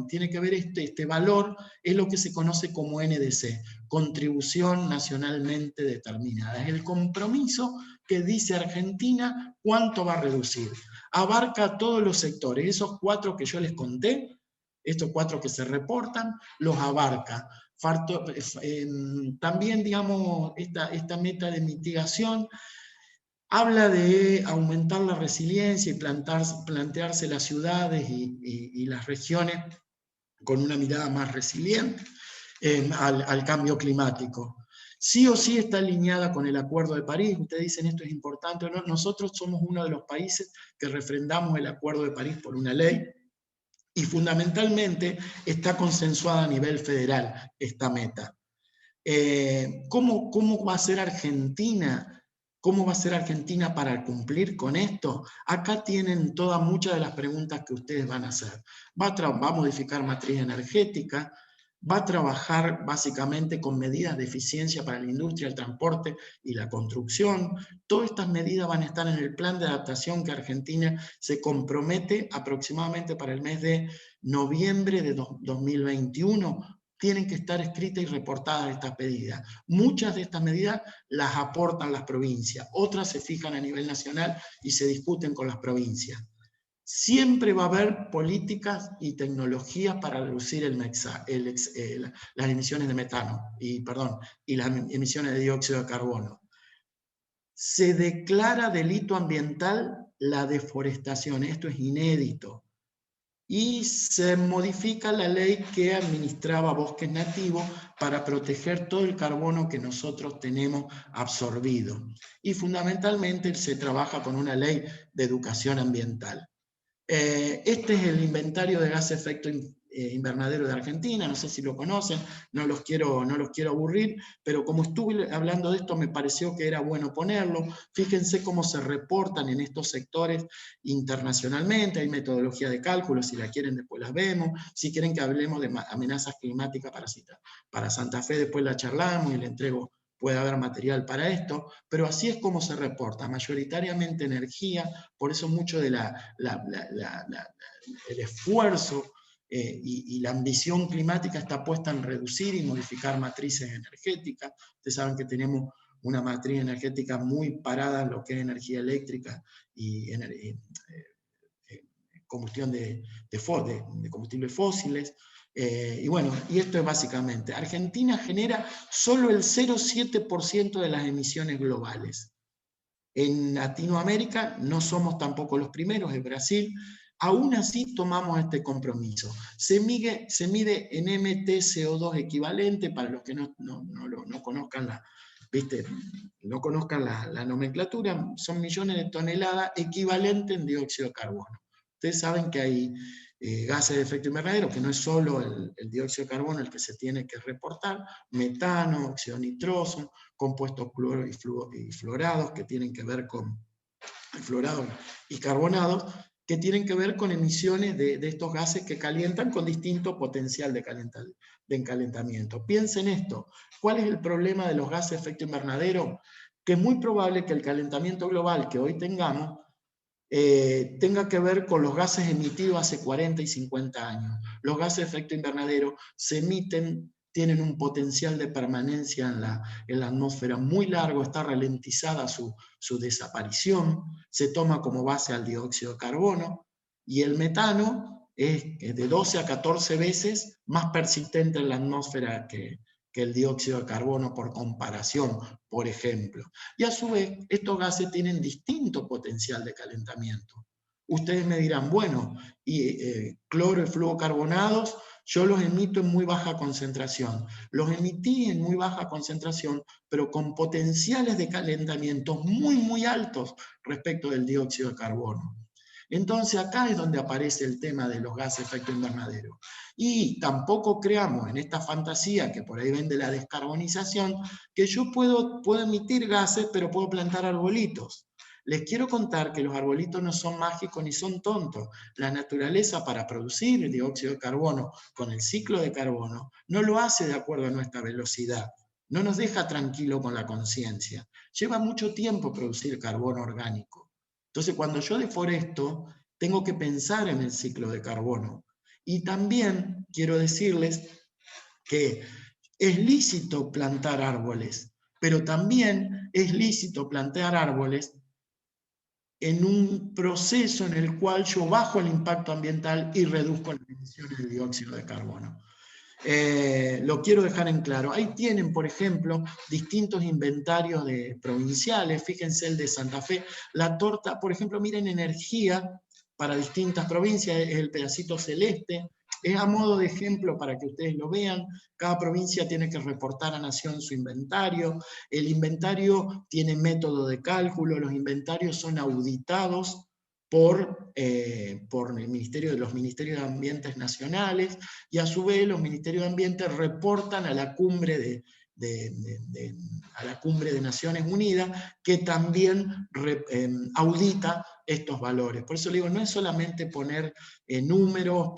tiene que ver este valor, es lo que se conoce como NDC, Contribución Nacionalmente Determinada. Es el compromiso que dice Argentina cuánto va a reducir. Abarca todos los sectores, esos 4 que yo les conté, estos 4 que se reportan, los abarca. También, digamos, esta meta de mitigación Habla de aumentar la resiliencia y plantearse las ciudades y las regiones con una mirada más resiliente al cambio climático. Sí o sí está alineada con el Acuerdo de París. Ustedes dicen esto es importante o no. Nosotros somos uno de los países que refrendamos el Acuerdo de París por una ley, y fundamentalmente está consensuada a nivel federal esta meta. ¿Cómo va a ser Argentina? ¿Cómo va a ser Argentina para cumplir con esto? Acá tienen muchas de las preguntas que ustedes van a hacer. Va a modificar matriz energética, va a trabajar básicamente con medidas de eficiencia para la industria, el transporte y la construcción. Todas estas medidas van a estar en el plan de adaptación que Argentina se compromete aproximadamente para el mes de noviembre de 2021. Tienen que estar escritas y reportadas estas medidas. Muchas de estas medidas las aportan las provincias, otras se fijan a nivel nacional y se discuten con las provincias. Siempre va a haber políticas y tecnologías para reducir las emisiones de metano y las emisiones de dióxido de carbono. Se declara delito ambiental la deforestación, esto es inédito. Y se modifica la ley que administraba bosques nativos para proteger todo el carbono que nosotros tenemos absorbido. Y fundamentalmente se trabaja con una ley de educación ambiental. Este es el inventario de gases de efecto invernadero de Argentina, no sé si lo conocen, no los quiero aburrir, pero como estuve hablando de esto me pareció que era bueno ponerlo. Fíjense cómo se reportan en estos sectores internacionalmente, hay metodología de cálculo, si la quieren después las vemos, si quieren que hablemos de amenazas climáticas para Santa Fe después la charlamos y le entrego. Puede haber material para esto, pero así es como se reporta, mayoritariamente energía, por eso mucho de el esfuerzo y la ambición climática está puesta en reducir y modificar matrices energéticas. Ustedes saben que tenemos una matriz energética muy parada en lo que es energía eléctrica y combustión de combustibles fósiles. Y bueno, y esto es básicamente, Argentina genera solo el 0,7% de las emisiones globales. En Latinoamérica no somos tampoco los primeros, es Brasil. Aún así tomamos este compromiso. Se mide en MTCO2 equivalente, para los que no conozcan no conozcan la nomenclatura, son millones de toneladas equivalente en dióxido de carbono. Ustedes saben que hay gases de efecto invernadero, que no es solo el dióxido de carbono el que se tiene que reportar, metano, óxido nitroso, compuestos y fluorados que tienen que ver con fluorados y carbonados, que tienen que ver con emisiones de estos gases que calientan con distinto potencial de encalentamiento. Piensen esto, ¿cuál es el problema de los gases de efecto invernadero? Que es muy probable que el calentamiento global que hoy tengamos tenga que ver con los gases emitidos hace 40 y 50 años. Los gases de efecto invernadero se emiten, tienen un potencial de permanencia en la atmósfera muy largo, está ralentizada su desaparición, se toma como base al dióxido de carbono, y el metano es de 12 a 14 veces más persistente en la atmósfera que el dióxido de carbono por comparación, por ejemplo. Y a su vez, estos gases tienen distinto potencial de calentamiento. Ustedes me dirán, bueno, cloro y fluorocarbonados, yo los emito en muy baja concentración. Los emití en muy baja concentración, pero con potenciales de calentamiento muy, muy altos respecto del dióxido de carbono. Entonces acá es donde aparece el tema de los gases de efecto invernadero. Y tampoco creamos en esta fantasía que por ahí vende la descarbonización, que yo puedo emitir gases, pero puedo plantar arbolitos. Les quiero contar que los arbolitos no son mágicos ni son tontos. La naturaleza, para producir el dióxido de carbono con el ciclo de carbono, no lo hace de acuerdo a nuestra velocidad. No nos deja tranquilo con la conciencia. Lleva mucho tiempo producir carbono orgánico. Entonces, cuando yo deforesto, tengo que pensar en el ciclo de carbono. Y también quiero decirles que es lícito plantar árboles, pero también es lícito plantar árboles en un proceso en el cual yo bajo el impacto ambiental y reduzco las emisiones de dióxido de carbono. Lo quiero dejar en claro. Ahí tienen, por ejemplo, distintos inventarios provinciales. Fíjense el de Santa Fe. La torta, por ejemplo, miren energía para distintas provincias, es el pedacito celeste. Es a modo de ejemplo para que ustedes lo vean. Cada provincia tiene que reportar a Nación su inventario. El inventario tiene método de cálculo. Los inventarios son auditados por los ministerios de ambientes nacionales, y a su vez los ministerios de ambiente reportan a la cumbre de Naciones Unidas, que también audita estos valores. Por eso le digo, no es solamente poner números,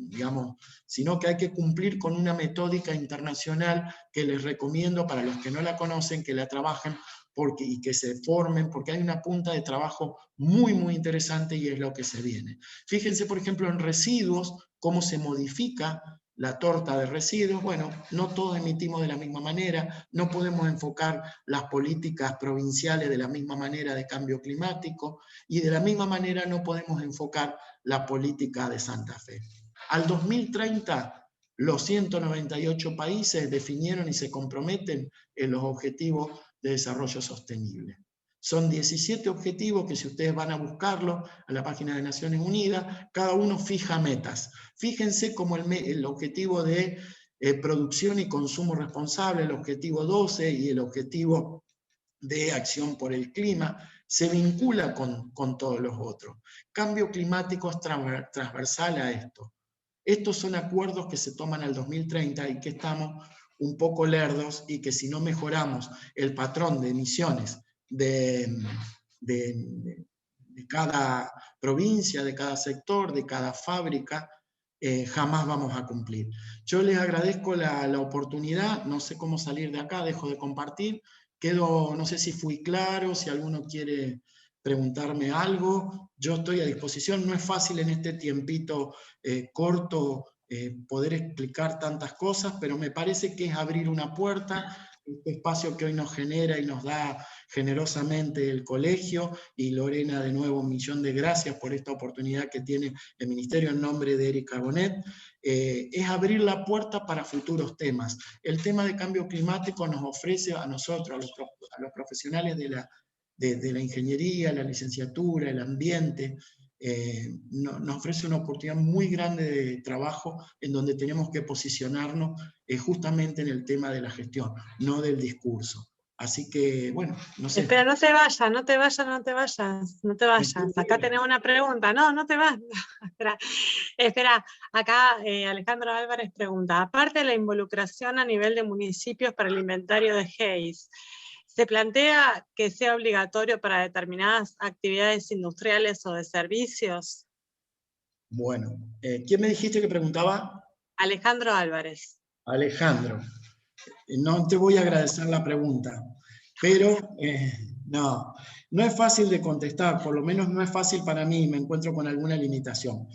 digamos, sino que hay que cumplir con una metódica internacional que les recomiendo, para los que no la conocen, que la trabajen y que se formen, porque hay una punta de trabajo muy, muy interesante y es lo que se viene. Fíjense, por ejemplo, en residuos, cómo se modifica la torta de residuos. Bueno, no todos emitimos de la misma manera, no podemos enfocar las políticas provinciales de la misma manera de cambio climático, y de la misma manera no podemos enfocar la política de Santa Fe. Al 2030, los 198 países definieron y se comprometen en los objetivos de desarrollo sostenible. Son 17 objetivos que, si ustedes van a buscarlo a la página de Naciones Unidas, cada uno fija metas. Fíjense como el objetivo de producción y consumo responsable, el objetivo 12 y el objetivo de acción por el clima, se vincula con todos los otros. Cambio climático es transversal a esto. Estos son acuerdos que se toman al 2030 y que estamos un poco lerdos, y que si no mejoramos el patrón de emisiones de cada provincia, de cada sector, de cada fábrica, jamás vamos a cumplir. Yo les agradezco la oportunidad, no sé cómo salir de acá, dejo de compartir, no sé si fui claro, si alguno quiere preguntarme algo, yo estoy a disposición. No es fácil en este tiempito corto poder explicar tantas cosas, pero me parece que es abrir una puerta, este espacio que hoy nos genera y nos da generosamente el colegio, y Lorena, de nuevo, 1.000.000 de gracias por esta oportunidad que tiene el Ministerio en nombre de Erika Bonet, es abrir la puerta para futuros temas. El tema de cambio climático nos ofrece a nosotros, a los profesionales de la ingeniería, la licenciatura, el ambiente, nos ofrece una oportunidad muy grande de trabajo, en donde tenemos que posicionarnos justamente en el tema de la gestión, no del discurso. Así que, bueno, no sé. Espera, no te vayas. Acá tenemos una pregunta. No te vas. Espera, acá Alejandro Álvarez pregunta, aparte de la involucración a nivel de municipios para el inventario de GEIS, ¿se plantea que sea obligatorio para determinadas actividades industriales o de servicios? Bueno, ¿quién me dijiste que preguntaba? Alejandro Álvarez. Alejandro, no te voy a agradecer la pregunta, pero no es fácil de contestar, por lo menos no es fácil para mí, me encuentro con alguna limitación.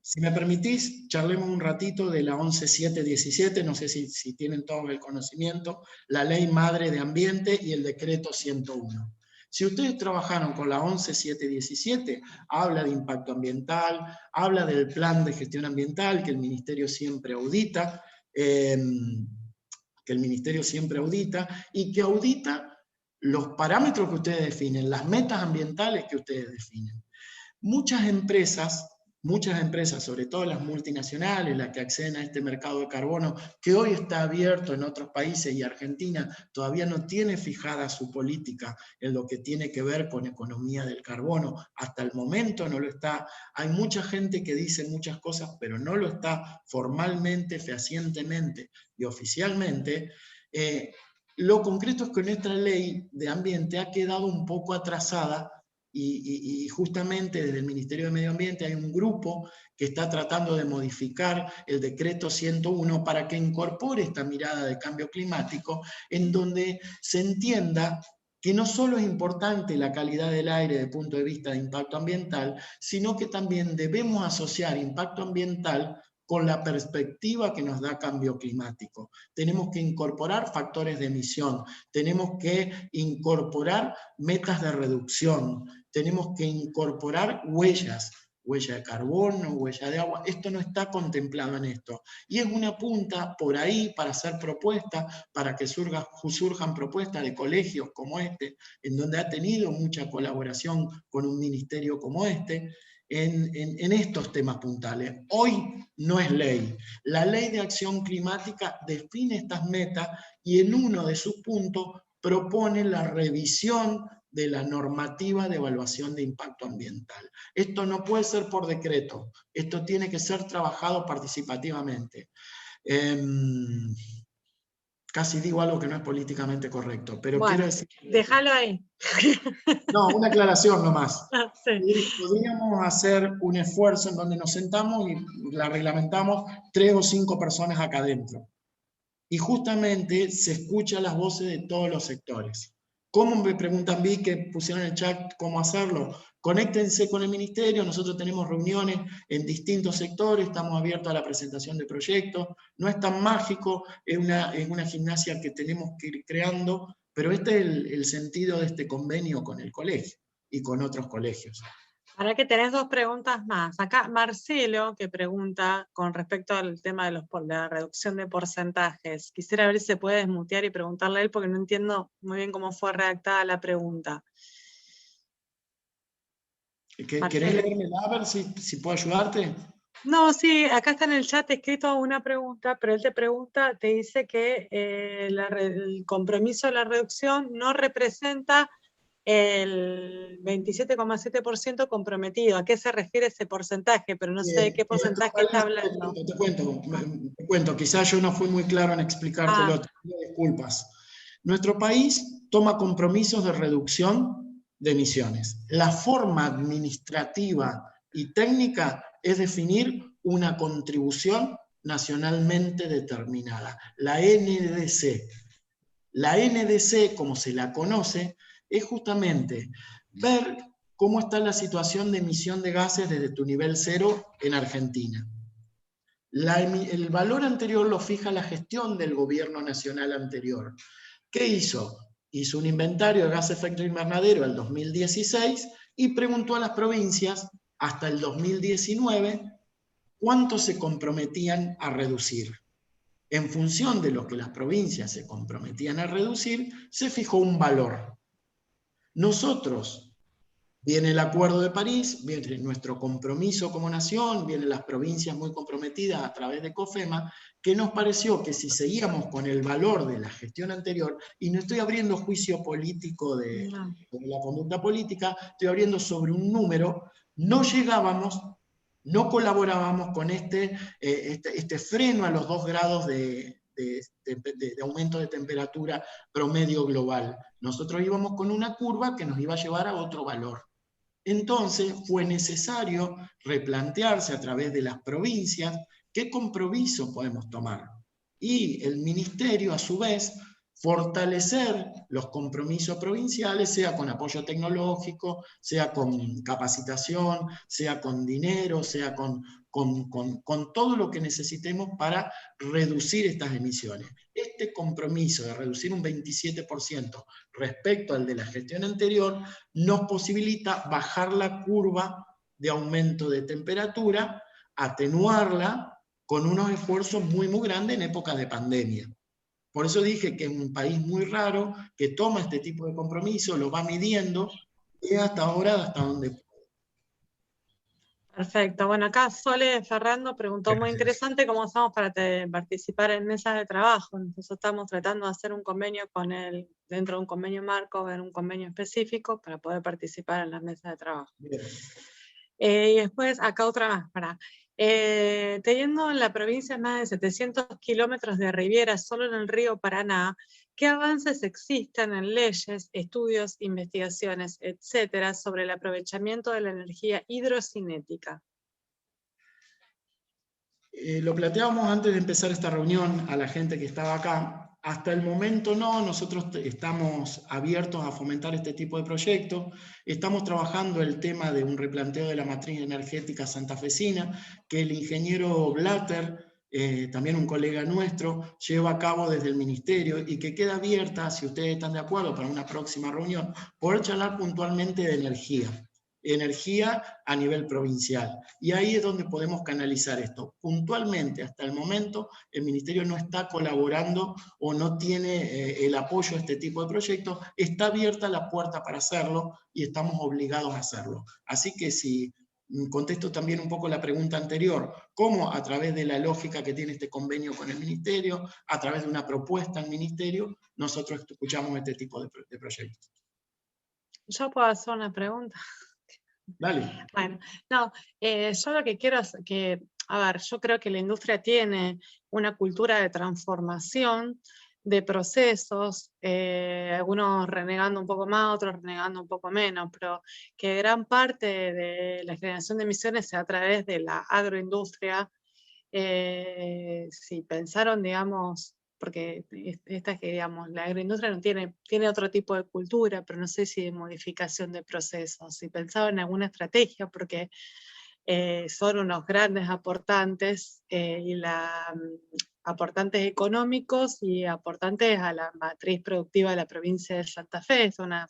Si me permitís, charlemos un ratito de la 11.717, no sé si tienen todos el conocimiento, la Ley Madre de Ambiente y el Decreto 101. Si ustedes trabajaron con la 11.717, habla de impacto ambiental, habla del plan de gestión ambiental que el Ministerio siempre audita, y que audita los parámetros que ustedes definen, las metas ambientales que ustedes definen. Muchas empresas, sobre todo las multinacionales, las que acceden a este mercado de carbono, que hoy está abierto en otros países, y Argentina todavía no tiene fijada su política en lo que tiene que ver con economía del carbono. Hasta el momento no lo está. Hay mucha gente que dice muchas cosas, pero no lo está formalmente, fehacientemente y oficialmente. Lo concreto es que nuestra ley de ambiente ha quedado un poco atrasada, y justamente desde el Ministerio de Medio Ambiente hay un grupo que está tratando de modificar el Decreto 101 para que incorpore esta mirada de cambio climático, en donde se entienda que no solo es importante la calidad del aire desde el punto de vista de impacto ambiental, sino que también debemos asociar impacto ambiental con la perspectiva que nos da cambio climático. Tenemos que incorporar factores de emisión, tenemos que incorporar metas de reducción, tenemos que incorporar huellas, huella de carbono, huella de agua. Esto no está contemplado en esto. Y es una punta por ahí para hacer propuestas, para que surjan propuestas de colegios como este, en donde ha tenido mucha colaboración con un ministerio como este, en estos temas puntales. Hoy no es ley. La Ley de Acción Climática define estas metas y en uno de sus puntos propone la revisión de la normativa de evaluación de impacto ambiental. Esto no puede ser por decreto, esto tiene que ser trabajado participativamente. Casi digo algo que no es políticamente correcto, pero bueno, quiero decir... Déjalo ahí. No, una aclaración nomás. Sí. Podríamos hacer un esfuerzo en donde nos sentamos y la reglamentamos 3 o 5 personas acá adentro. Y justamente se escuchan las voces de todos los sectores. ¿Cómo me preguntan? Vi que pusieron en el chat cómo hacerlo. Conéctense con el ministerio, nosotros tenemos reuniones en distintos sectores, estamos abiertos a la presentación de proyectos, no es tan mágico, es una gimnasia que tenemos que ir creando, pero este es el sentido de este convenio con el colegio y con otros colegios. Ahora que tenés 2 preguntas más. Acá Marcelo, que pregunta con respecto al tema de la reducción de porcentajes. Quisiera ver si se puede desmutear y preguntarle a él, porque no entiendo muy bien cómo fue redactada la pregunta. ¿Querés leérmela a ver si puedo ayudarte? No, sí, acá está en el chat escrito una pregunta, pero él te dice que el compromiso de la reducción no representa el 27,7% comprometido. ¿A qué se refiere ese porcentaje? Pero no sé de qué porcentaje está hablando. Te cuento, quizás yo no fui muy claro en explicártelo, te pido disculpas. Nuestro país toma compromisos de reducción de emisiones. La forma administrativa y técnica es definir una contribución nacionalmente determinada, la NDC. La NDC, como se la conoce, es justamente ver cómo está la situación de emisión de gases desde tu nivel 0 en Argentina. El valor anterior lo fija la gestión del gobierno nacional anterior. ¿Qué hizo? Hizo un inventario de gases de efecto invernadero el 2016 y preguntó a las provincias hasta el 2019 cuánto se comprometían a reducir. En función de lo que las provincias se comprometían a reducir, se fijó un valor. Nosotros, viene el Acuerdo de París, viene nuestro compromiso como nación, vienen las provincias muy comprometidas a través de COFEMA, que nos pareció que si seguíamos con el valor de la gestión anterior, y no estoy abriendo juicio político de la conducta política, estoy abriendo sobre un número, no llegábamos, no colaborábamos con este freno a los 2 grados de aumento de temperatura promedio global. Nosotros íbamos con una curva que nos iba a llevar a otro valor. Entonces fue necesario replantearse a través de las provincias qué compromiso podemos tomar. Y el ministerio, a su vez, fortalecer los compromisos provinciales, sea con apoyo tecnológico, sea con capacitación, sea con dinero, sea con todo lo que necesitemos para reducir estas emisiones. Este compromiso de reducir un 27% respecto al de la gestión anterior nos posibilita bajar la curva de aumento de temperatura, atenuarla con unos esfuerzos muy, muy grandes en épocas de pandemia. Por eso dije que es un país muy raro que toma este tipo de compromiso, lo va midiendo y hasta ahora hasta donde puede. Perfecto. Bueno, acá Sole Ferrando preguntó, muy interesante, cómo hacemos para participar en mesas de trabajo. Nosotros estamos tratando de hacer un convenio con él, dentro de un convenio marco, en un convenio específico, para poder participar en las mesas de trabajo. Y después, acá otra más, teniendo en la provincia más de 700 kilómetros de riviera solo en el río Paraná, ¿qué avances existen en leyes, estudios, investigaciones, etcétera, sobre el aprovechamiento de la energía hidrocinética? Lo planteábamos antes de empezar esta reunión a la gente que estaba acá. Hasta el momento no, nosotros estamos abiertos a fomentar este tipo de proyectos. Estamos trabajando el tema de un replanteo de la matriz energética santafesina, que el ingeniero Blatter, también un colega nuestro, lleva a cabo desde el ministerio y que queda abierta, si ustedes están de acuerdo, para una próxima reunión, poder charlar puntualmente de energía. energía a nivel provincial. Y ahí es donde podemos canalizar esto. Puntualmente, hasta el momento, el Ministerio no está colaborando o no tiene el apoyo a este tipo de proyectos. Está abierta la puerta para hacerlo y estamos obligados a hacerlo. Así que si contesto también un poco la pregunta anterior, ¿cómo a través de la lógica que tiene este convenio con el Ministerio, a través de una propuesta al Ministerio, nosotros escuchamos este tipo de proyectos? Yo puedo hacer una pregunta. Dale. Bueno, no, yo lo que quiero es que, a ver, yo creo que la industria tiene una cultura de transformación de procesos, algunos renegando un poco más, otros renegando un poco menos, pero que gran parte de la generación de emisiones sea a través de la agroindustria. Si pensaron, digamos, porque esta que, digamos, la agroindustria no tiene otro tipo de cultura, pero no sé si de modificación de procesos, si pensaban en alguna estrategia, porque son unos grandes aportantes, aportantes económicos y aportantes a la matriz productiva de la provincia de Santa Fe. Es una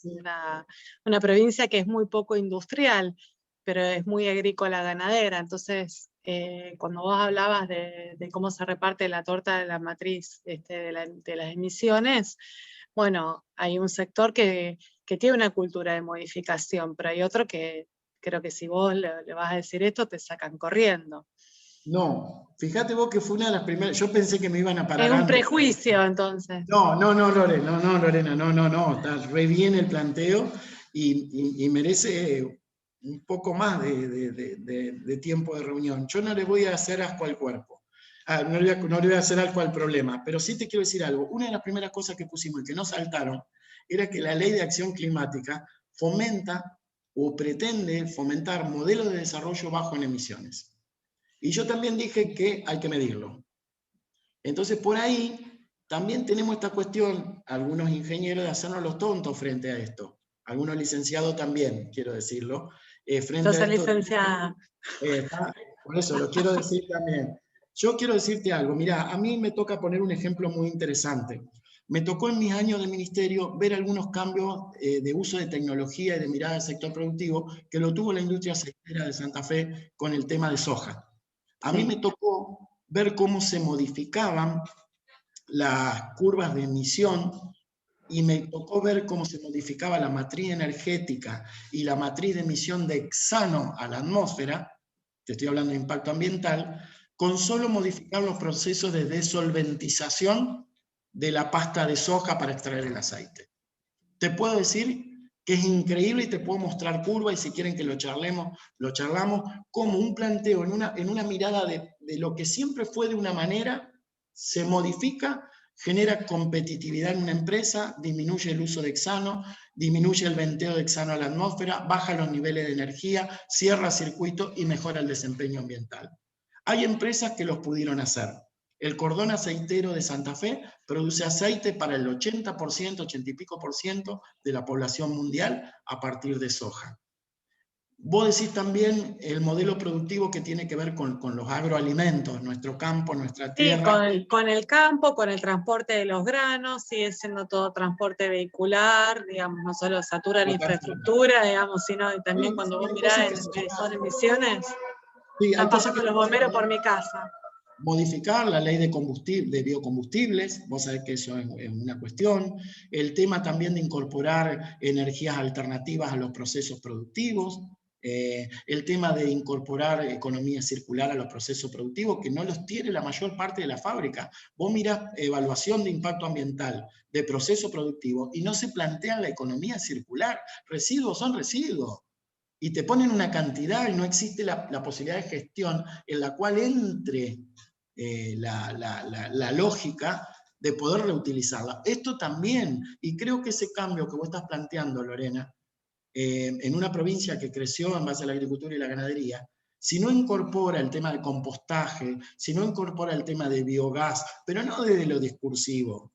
provincia que es muy poco industrial, pero es muy agrícola ganadera. Entonces, cuando vos hablabas de cómo se reparte la torta de la matriz de las emisiones, bueno, hay un sector que tiene una cultura de modificación, pero hay otro que creo que si vos le vas a decir esto, te sacan corriendo. No, fíjate vos que fue una de las primeras, yo pensé que me iban a parar Es un antes. prejuicio, entonces. No, Lorena, no, está re bien el planteo y merece un poco más de tiempo de reunión. Yo no le voy a hacer asco al cuerpo, no le voy a hacer asco al problema, pero sí te quiero decir algo. Una de las primeras cosas que pusimos y que no saltaron era que la Ley de Acción Climática fomenta o pretende fomentar modelos de desarrollo bajo en emisiones. Y yo también dije que hay que medirlo. Entonces, por ahí también tenemos esta cuestión, algunos ingenieros, de hacernos los tontos frente a esto. Algunos licenciados también, quiero decirlo. Yo soy licenciada. Por eso lo quiero decir también. Yo quiero decirte algo. Mira, a mí me toca poner un ejemplo muy interesante. Me tocó en mis años de ministerio ver algunos cambios de uso de tecnología y de mirada al sector productivo que lo tuvo la industria aceitera de Santa Fe con el tema de soja. A mí me tocó ver cómo se modificaban las curvas de emisión y me tocó ver cómo se modificaba la matriz energética y la matriz de emisión de hexano a la atmósfera, te estoy hablando de impacto ambiental, con solo modificar los procesos de desolventización de la pasta de soja para extraer el aceite. Te puedo decir que es increíble y te puedo mostrar curvas, y si quieren que lo charlemos, lo charlamos, como un planteo en una mirada de lo que siempre fue de una manera, se modifica, genera competitividad en una empresa, disminuye el uso de hexano, disminuye el venteo de hexano a la atmósfera, baja los niveles de energía, cierra circuitos y mejora el desempeño ambiental. Hay empresas que los pudieron hacer. El cordón aceitero de Santa Fe produce aceite para el 80%, 80 y pico por ciento de la población mundial a partir de soja. Vos decís también el modelo productivo que tiene que ver con los agroalimentos, nuestro campo, nuestra tierra. Sí, con el campo, con el transporte de los granos, sigue siendo todo transporte vehicular, digamos, no solo satura la infraestructura, digamos, sino también cuando vos mirás en son emisiones, están pasando los bomberos por mi casa. Modificar la ley de biocombustibles, vos sabés que eso es una cuestión. El tema también de incorporar energías alternativas a los procesos productivos. El tema de incorporar economía circular a los procesos productivos, que no los tiene la mayor parte de la fábrica. Vos mirás evaluación de impacto ambiental de proceso productivo y no se plantea la economía circular. Residuos son residuos. Y te ponen una cantidad y no existe la posibilidad de gestión en la cual entre la lógica de poder reutilizarla. Esto también, y creo que ese cambio que vos estás planteando, Lorena, en una provincia que creció en base a la agricultura y la ganadería, si no incorpora el tema de compostaje, si no incorpora el tema de biogás, pero no desde lo discursivo,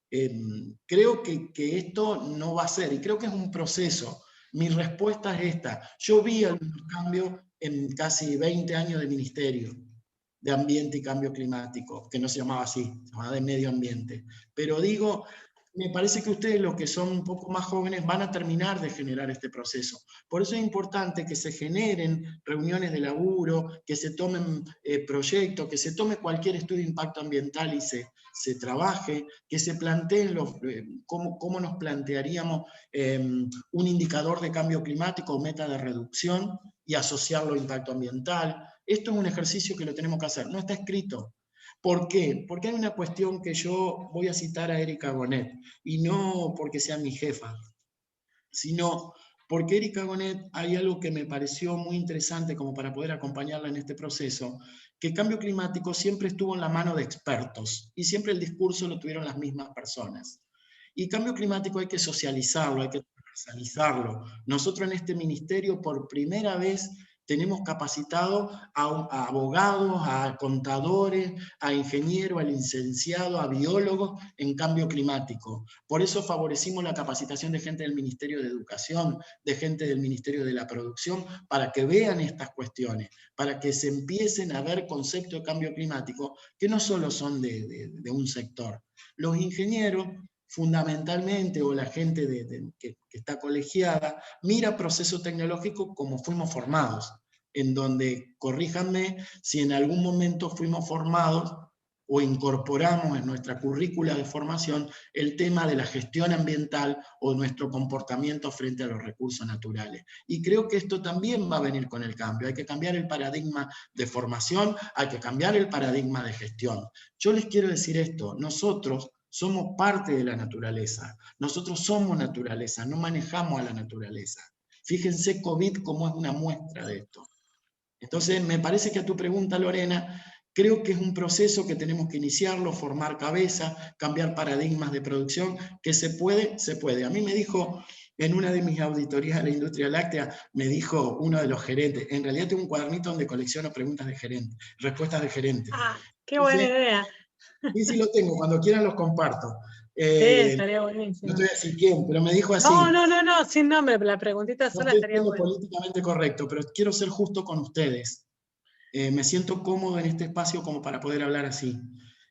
creo que esto no va a ser, y creo que es un proceso. Mi respuesta es esta. Yo vi algunos cambios en casi 20 años de ministerio de ambiente y cambio climático, que no se llamaba así, se llamaba de medio ambiente. Pero digo, Me parece que ustedes, los que son un poco más jóvenes, van a terminar de generar este proceso. Por eso es importante que se generen reuniones de laburo, que se tomen proyectos, que se tome cualquier estudio de impacto ambiental y se trabaje, que se planteen cómo nos plantearíamos un indicador de cambio climático o meta de reducción y asociarlo a impacto ambiental. Esto es un ejercicio que lo tenemos que hacer, no está escrito. ¿Por qué? Porque hay una cuestión que yo voy a citar a Erika Gonet, y no porque sea mi jefa, sino porque Erika Gonet hay algo que me pareció muy interesante como para poder acompañarla en este proceso, que el cambio climático siempre estuvo en la mano de expertos, y siempre el discurso lo tuvieron las mismas personas. Y cambio climático hay que socializarlo, hay que transversalizarlo. Nosotros en este ministerio por primera vez tenemos capacitado a abogados, a contadores, a ingenieros, a licenciados, a biólogos en cambio climático. Por eso favorecimos la capacitación de gente del Ministerio de Educación, de gente del Ministerio de la Producción, para que vean estas cuestiones, para que se empiecen a ver conceptos de cambio climático que no solo son de un sector. Los ingenieros, fundamentalmente, o la gente que está colegiada, mira proceso tecnológico como fuimos formados, en donde, corríjanme, si en algún momento fuimos formados o incorporamos en nuestra currícula de formación el tema de la gestión ambiental o nuestro comportamiento frente a los recursos naturales. Y creo que esto también va a venir con el cambio. Hay que cambiar el paradigma de formación, hay que cambiar el paradigma de gestión. Yo les quiero decir esto, nosotros somos parte de la naturaleza. Nosotros somos naturaleza, no manejamos a la naturaleza. Fíjense COVID como es una muestra de esto. Entonces, me parece que a tu pregunta, Lorena, creo que es un proceso que tenemos que iniciarlo, formar cabeza, cambiar paradigmas de producción, que se puede, se puede. A mí me dijo, en una de mis auditorías de la industria láctea, me dijo uno de los gerentes, en realidad tengo un cuadernito donde colecciono preguntas de gerente, respuestas de gerente. Ah, qué buena idea. Sí, lo tengo, cuando quieran los comparto. Sí, estaría buenísimo. No te voy a decir quién, pero me dijo así. No, sin nombre, la preguntita sola estaría buena. No estoy siendo políticamente correcto, pero quiero ser justo con ustedes. Me siento cómodo en este espacio como para poder hablar así.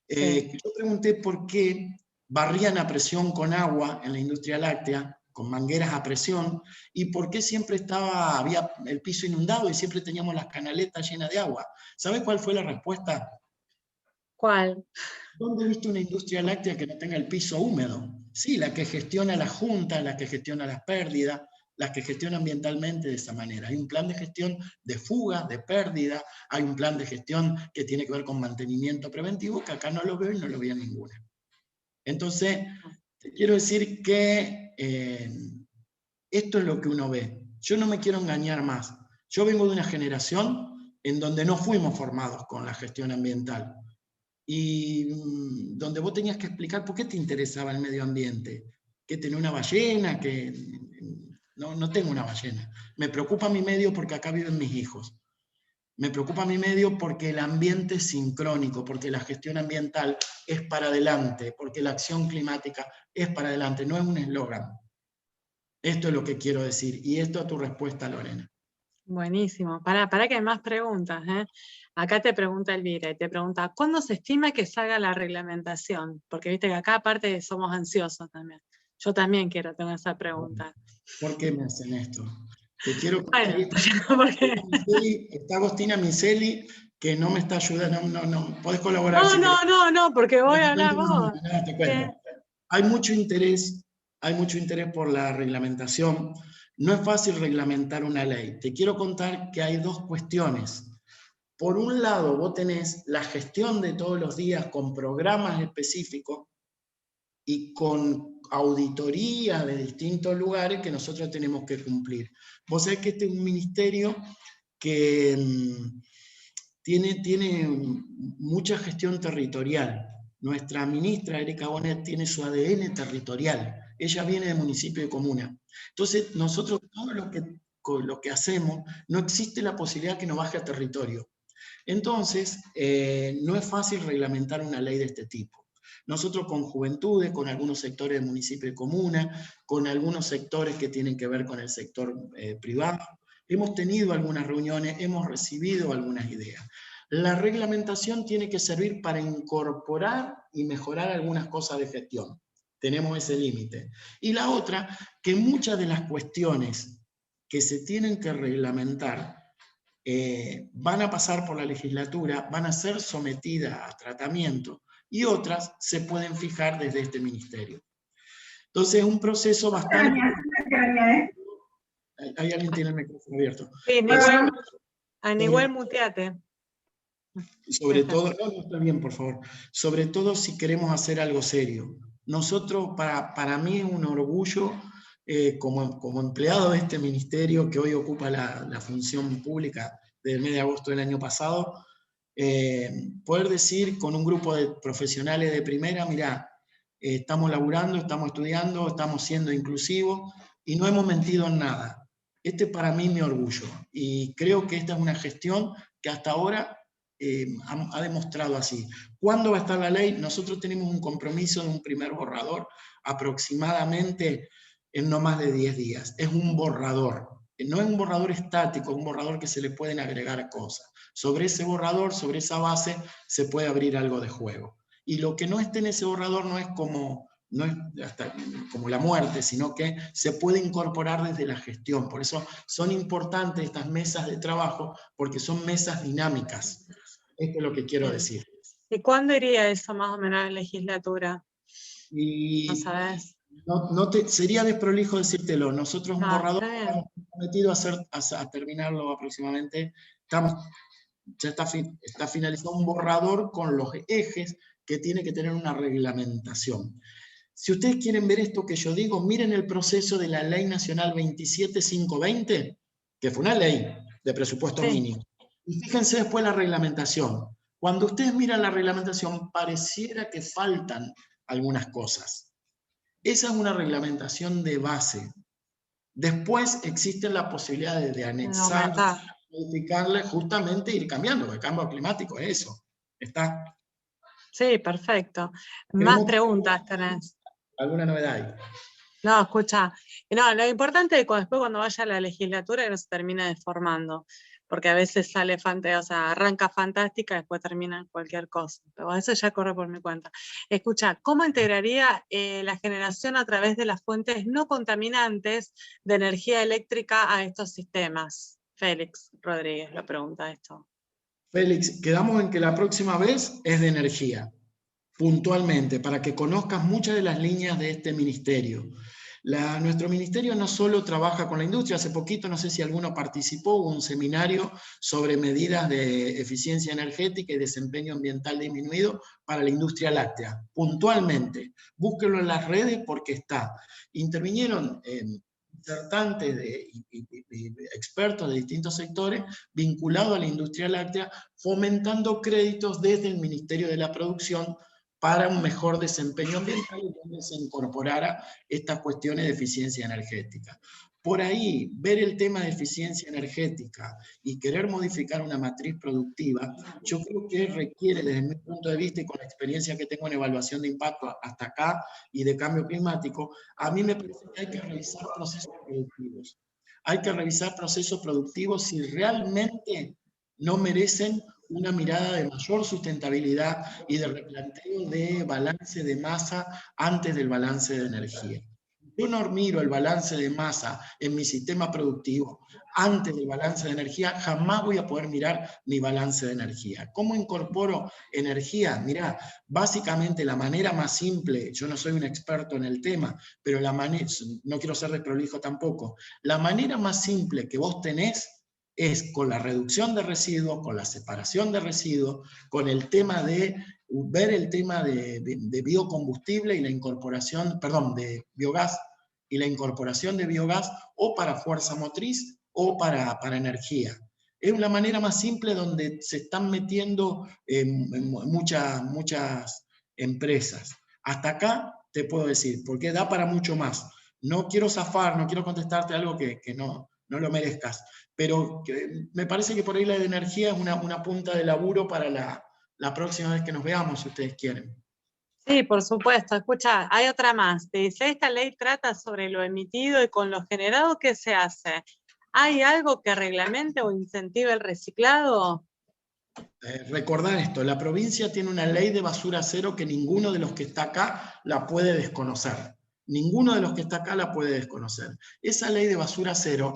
Yo pregunté por qué barrían a presión con agua en la industria láctea, con mangueras a presión, y por qué siempre había el piso inundado y siempre teníamos las canaletas llenas de agua. ¿Sabes cuál fue la respuesta? ¿Cuál? ¿Dónde viste una industria láctea que no tenga el piso húmedo? Sí, la que gestiona la junta, la que gestiona las pérdidas, las que gestiona ambientalmente de esa manera. Hay un plan de gestión de fuga, de pérdida, hay un plan de gestión que tiene que ver con mantenimiento preventivo, que acá no lo veo y no lo veo en ninguna. Entonces, te quiero decir que esto es lo que uno ve. Yo no me quiero engañar más. Yo vengo de una generación en donde no fuimos formados con la gestión ambiental. Y donde vos tenías que explicar por qué te interesaba el medio ambiente. Que tenía una ballena, que no tengo una ballena. Me preocupa mi medio porque acá viven mis hijos. Me preocupa mi medio porque el ambiente es sincrónico, porque la gestión ambiental es para adelante, porque la acción climática es para adelante, no es un eslogan. Esto es lo que quiero decir, y esto es tu respuesta, Lorena. Buenísimo. Para que hay más preguntas. Acá te pregunta Elvira, y te pregunta, ¿cuándo se estima que salga la reglamentación? Porque viste que acá aparte somos ansiosos también. Yo también tengo esa pregunta. ¿Por qué me hacen esto? Te quiero bueno, porque... Está Agostina Miseli, que no me está ayudando, no, podés colaborar. No, porque voy a hablar vos. Te cuento. Hay mucho interés por la reglamentación. No es fácil reglamentar una ley. Te quiero contar que hay dos cuestiones. Por un lado, vos tenés la gestión de todos los días con programas específicos y con auditoría de distintos lugares que nosotros tenemos que cumplir. Vos sabés que este es un ministerio que tiene mucha gestión territorial. Nuestra ministra, Erika Gonet, tiene su ADN territorial. Ella viene de municipio y comuna. Entonces, nosotros todo lo que hacemos, no existe la posibilidad que nos baje a territorio. Entonces, no es fácil reglamentar una ley de este tipo. Nosotros con juventudes, con algunos sectores de municipio y comuna, con algunos sectores que tienen que ver con el sector privado, hemos tenido algunas reuniones, hemos recibido algunas ideas. La reglamentación tiene que servir para incorporar y mejorar algunas cosas de gestión. tenemos ese límite. Y la otra, que muchas de las cuestiones que se tienen que reglamentar van a pasar por la legislatura, van a ser sometidas a tratamiento, y otras se pueden fijar desde este ministerio. Entonces es un proceso bastante... Hay alguien tiene el micrófono abierto. Sí, Aníbal, muteate. Sobre todo, no, está bien, por favor. Sobre todo si queremos hacer algo serio. Nosotros, para mí es un orgullo, como empleado de este ministerio que hoy ocupa la función pública del mes de agosto del año pasado, poder decir con un grupo de profesionales de primera, mirá, estamos laburando, estamos estudiando, estamos siendo inclusivos y no hemos mentido en nada. Este para mí es mi orgullo, y creo que esta es una gestión que hasta ahora ha demostrado así. ¿Cuándo va a estar la ley? Nosotros tenemos un compromiso de un primer borrador aproximadamente en no más de 10 días. Es un borrador, no es un borrador estático, es un borrador que se le pueden agregar cosas. Sobre ese borrador, sobre esa base, se puede abrir algo de juego. Y lo que no esté en ese borrador no es como la muerte, sino que se puede incorporar desde la gestión. Por eso son importantes estas mesas de trabajo, porque son mesas dinámicas. Esto es lo que quiero decir. ¿Y cuándo iría eso más o menos a la legislatura? Y ¿No sabes? Sería desprolijo decírtelo. Nosotros un borrador estamos comprometidos a terminarlo aproximadamente. Ya está finalizado un borrador con los ejes que tiene que tener una reglamentación. Si ustedes quieren ver esto que yo digo, miren el proceso de la Ley Nacional 27520, que fue una ley de presupuesto mínimo. Y fíjense después la reglamentación. Cuando ustedes miran la reglamentación, pareciera que faltan algunas cosas. Esa es una reglamentación de base. Después existe la posibilidad de anexar, modificarle, justamente ir cambiando, el cambio climático es eso. ¿Está? Sí, perfecto. Más preguntas tenés. ¿Alguna novedad ahí? No, escucha. No, lo importante es que después cuando vaya a la legislatura que no se termine deformando, porque a veces sale arranca fantástica y después termina en cualquier cosa. Pero eso ya corre por mi cuenta. Escucha, ¿cómo integraría la generación a través de las fuentes no contaminantes de energía eléctrica a estos sistemas? Félix Rodríguez lo pregunta esto. Félix, quedamos en que la próxima vez es de energía, puntualmente, para que conozcas muchas de las líneas de este ministerio. Nuestro ministerio no solo trabaja con la industria, hace poquito, no sé si alguno participó, hubo un seminario sobre medidas de eficiencia energética y desempeño ambiental disminuido para la industria láctea, puntualmente. Búsquenlo en las redes porque está. Intervinieron disertantes y expertos de distintos sectores vinculados a la industria láctea, fomentando créditos desde el Ministerio de la Producción para un mejor desempeño ambiental y donde se incorporara estas cuestiones de eficiencia energética. Por ahí, ver el tema de eficiencia energética y querer modificar una matriz productiva, yo creo que requiere, desde mi punto de vista y con la experiencia que tengo en evaluación de impacto hasta acá y de cambio climático, a mí me parece que hay que revisar procesos productivos. Hay que revisar procesos productivos si realmente no merecen una mirada de mayor sustentabilidad y de replanteo de balance de masa antes del balance de energía. Yo no miro el balance de masa en mi sistema productivo antes del balance de energía, jamás voy a poder mirar mi balance de energía. ¿Cómo incorporo energía? Mirá, básicamente la manera más simple, yo no soy un experto en el tema, pero no quiero ser desprolijo tampoco, la manera más simple que vos tenés es con la reducción de residuos, con la separación de residuos, con el tema de ver el tema de biocombustible y la incorporación, perdón, de biogás y la incorporación de biogás o para fuerza motriz o para energía. Es la manera más simple donde se están metiendo muchas empresas. Hasta acá te puedo decir, porque da para mucho más. No quiero zafar, no quiero contestarte algo que no lo merezcas, pero me parece que por ahí la de energía es una punta de laburo para la próxima vez que nos veamos, si ustedes quieren. Sí, por supuesto. Escucha, hay otra más. Te dice, esta ley trata sobre lo emitido y con lo generado, ¿qué se hace? ¿Hay algo que reglamente o incentive el reciclado? recordar esto, la provincia tiene una ley de basura cero que ninguno de los que está acá la puede desconocer. Ninguno de los que está acá la puede desconocer. Esa ley de basura cero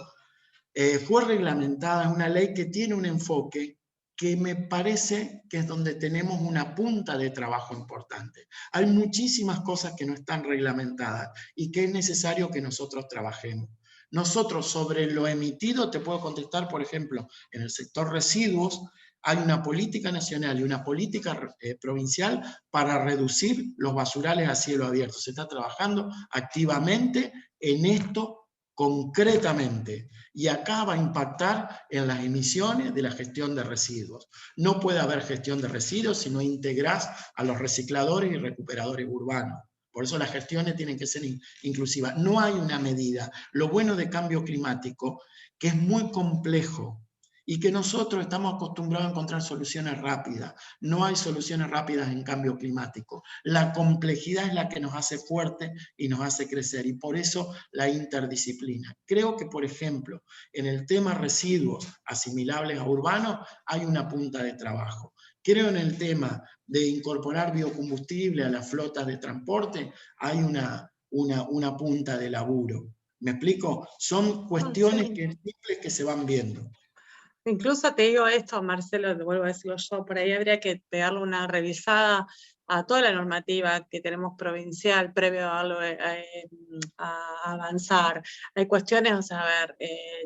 fue reglamentada, es una ley que tiene un enfoque que me parece que es donde tenemos una punta de trabajo importante. Hay muchísimas cosas que no están reglamentadas y que es necesario que nosotros trabajemos. Nosotros sobre lo emitido, te puedo contestar, por ejemplo, en el sector residuos, hay una política nacional y una política provincial para reducir los basurales a cielo abierto. Se está trabajando activamente en esto concretamente. Y acá va a impactar en las emisiones de la gestión de residuos. No puede haber gestión de residuos si no integrás a los recicladores y recuperadores urbanos. Por eso las gestiones tienen que ser inclusivas. No hay una medida. Lo bueno de cambio climático, que es muy complejo, y que nosotros estamos acostumbrados a encontrar soluciones rápidas. No hay soluciones rápidas en cambio climático. La complejidad es la que nos hace fuerte y nos hace crecer, y por eso la interdisciplina. Creo que, por ejemplo, en el tema residuos asimilables a urbanos hay una punta de trabajo. Creo en el tema de incorporar biocombustible a las flotas de transporte, hay una punta de laburo. ¿Me explico? Son cuestiones simples que se van viendo. Incluso te digo esto, Marcelo, te vuelvo a decirlo yo, por ahí habría que pegarle una revisada a toda la normativa que tenemos provincial previo a avanzar. Hay cuestiones, o sea, a ver,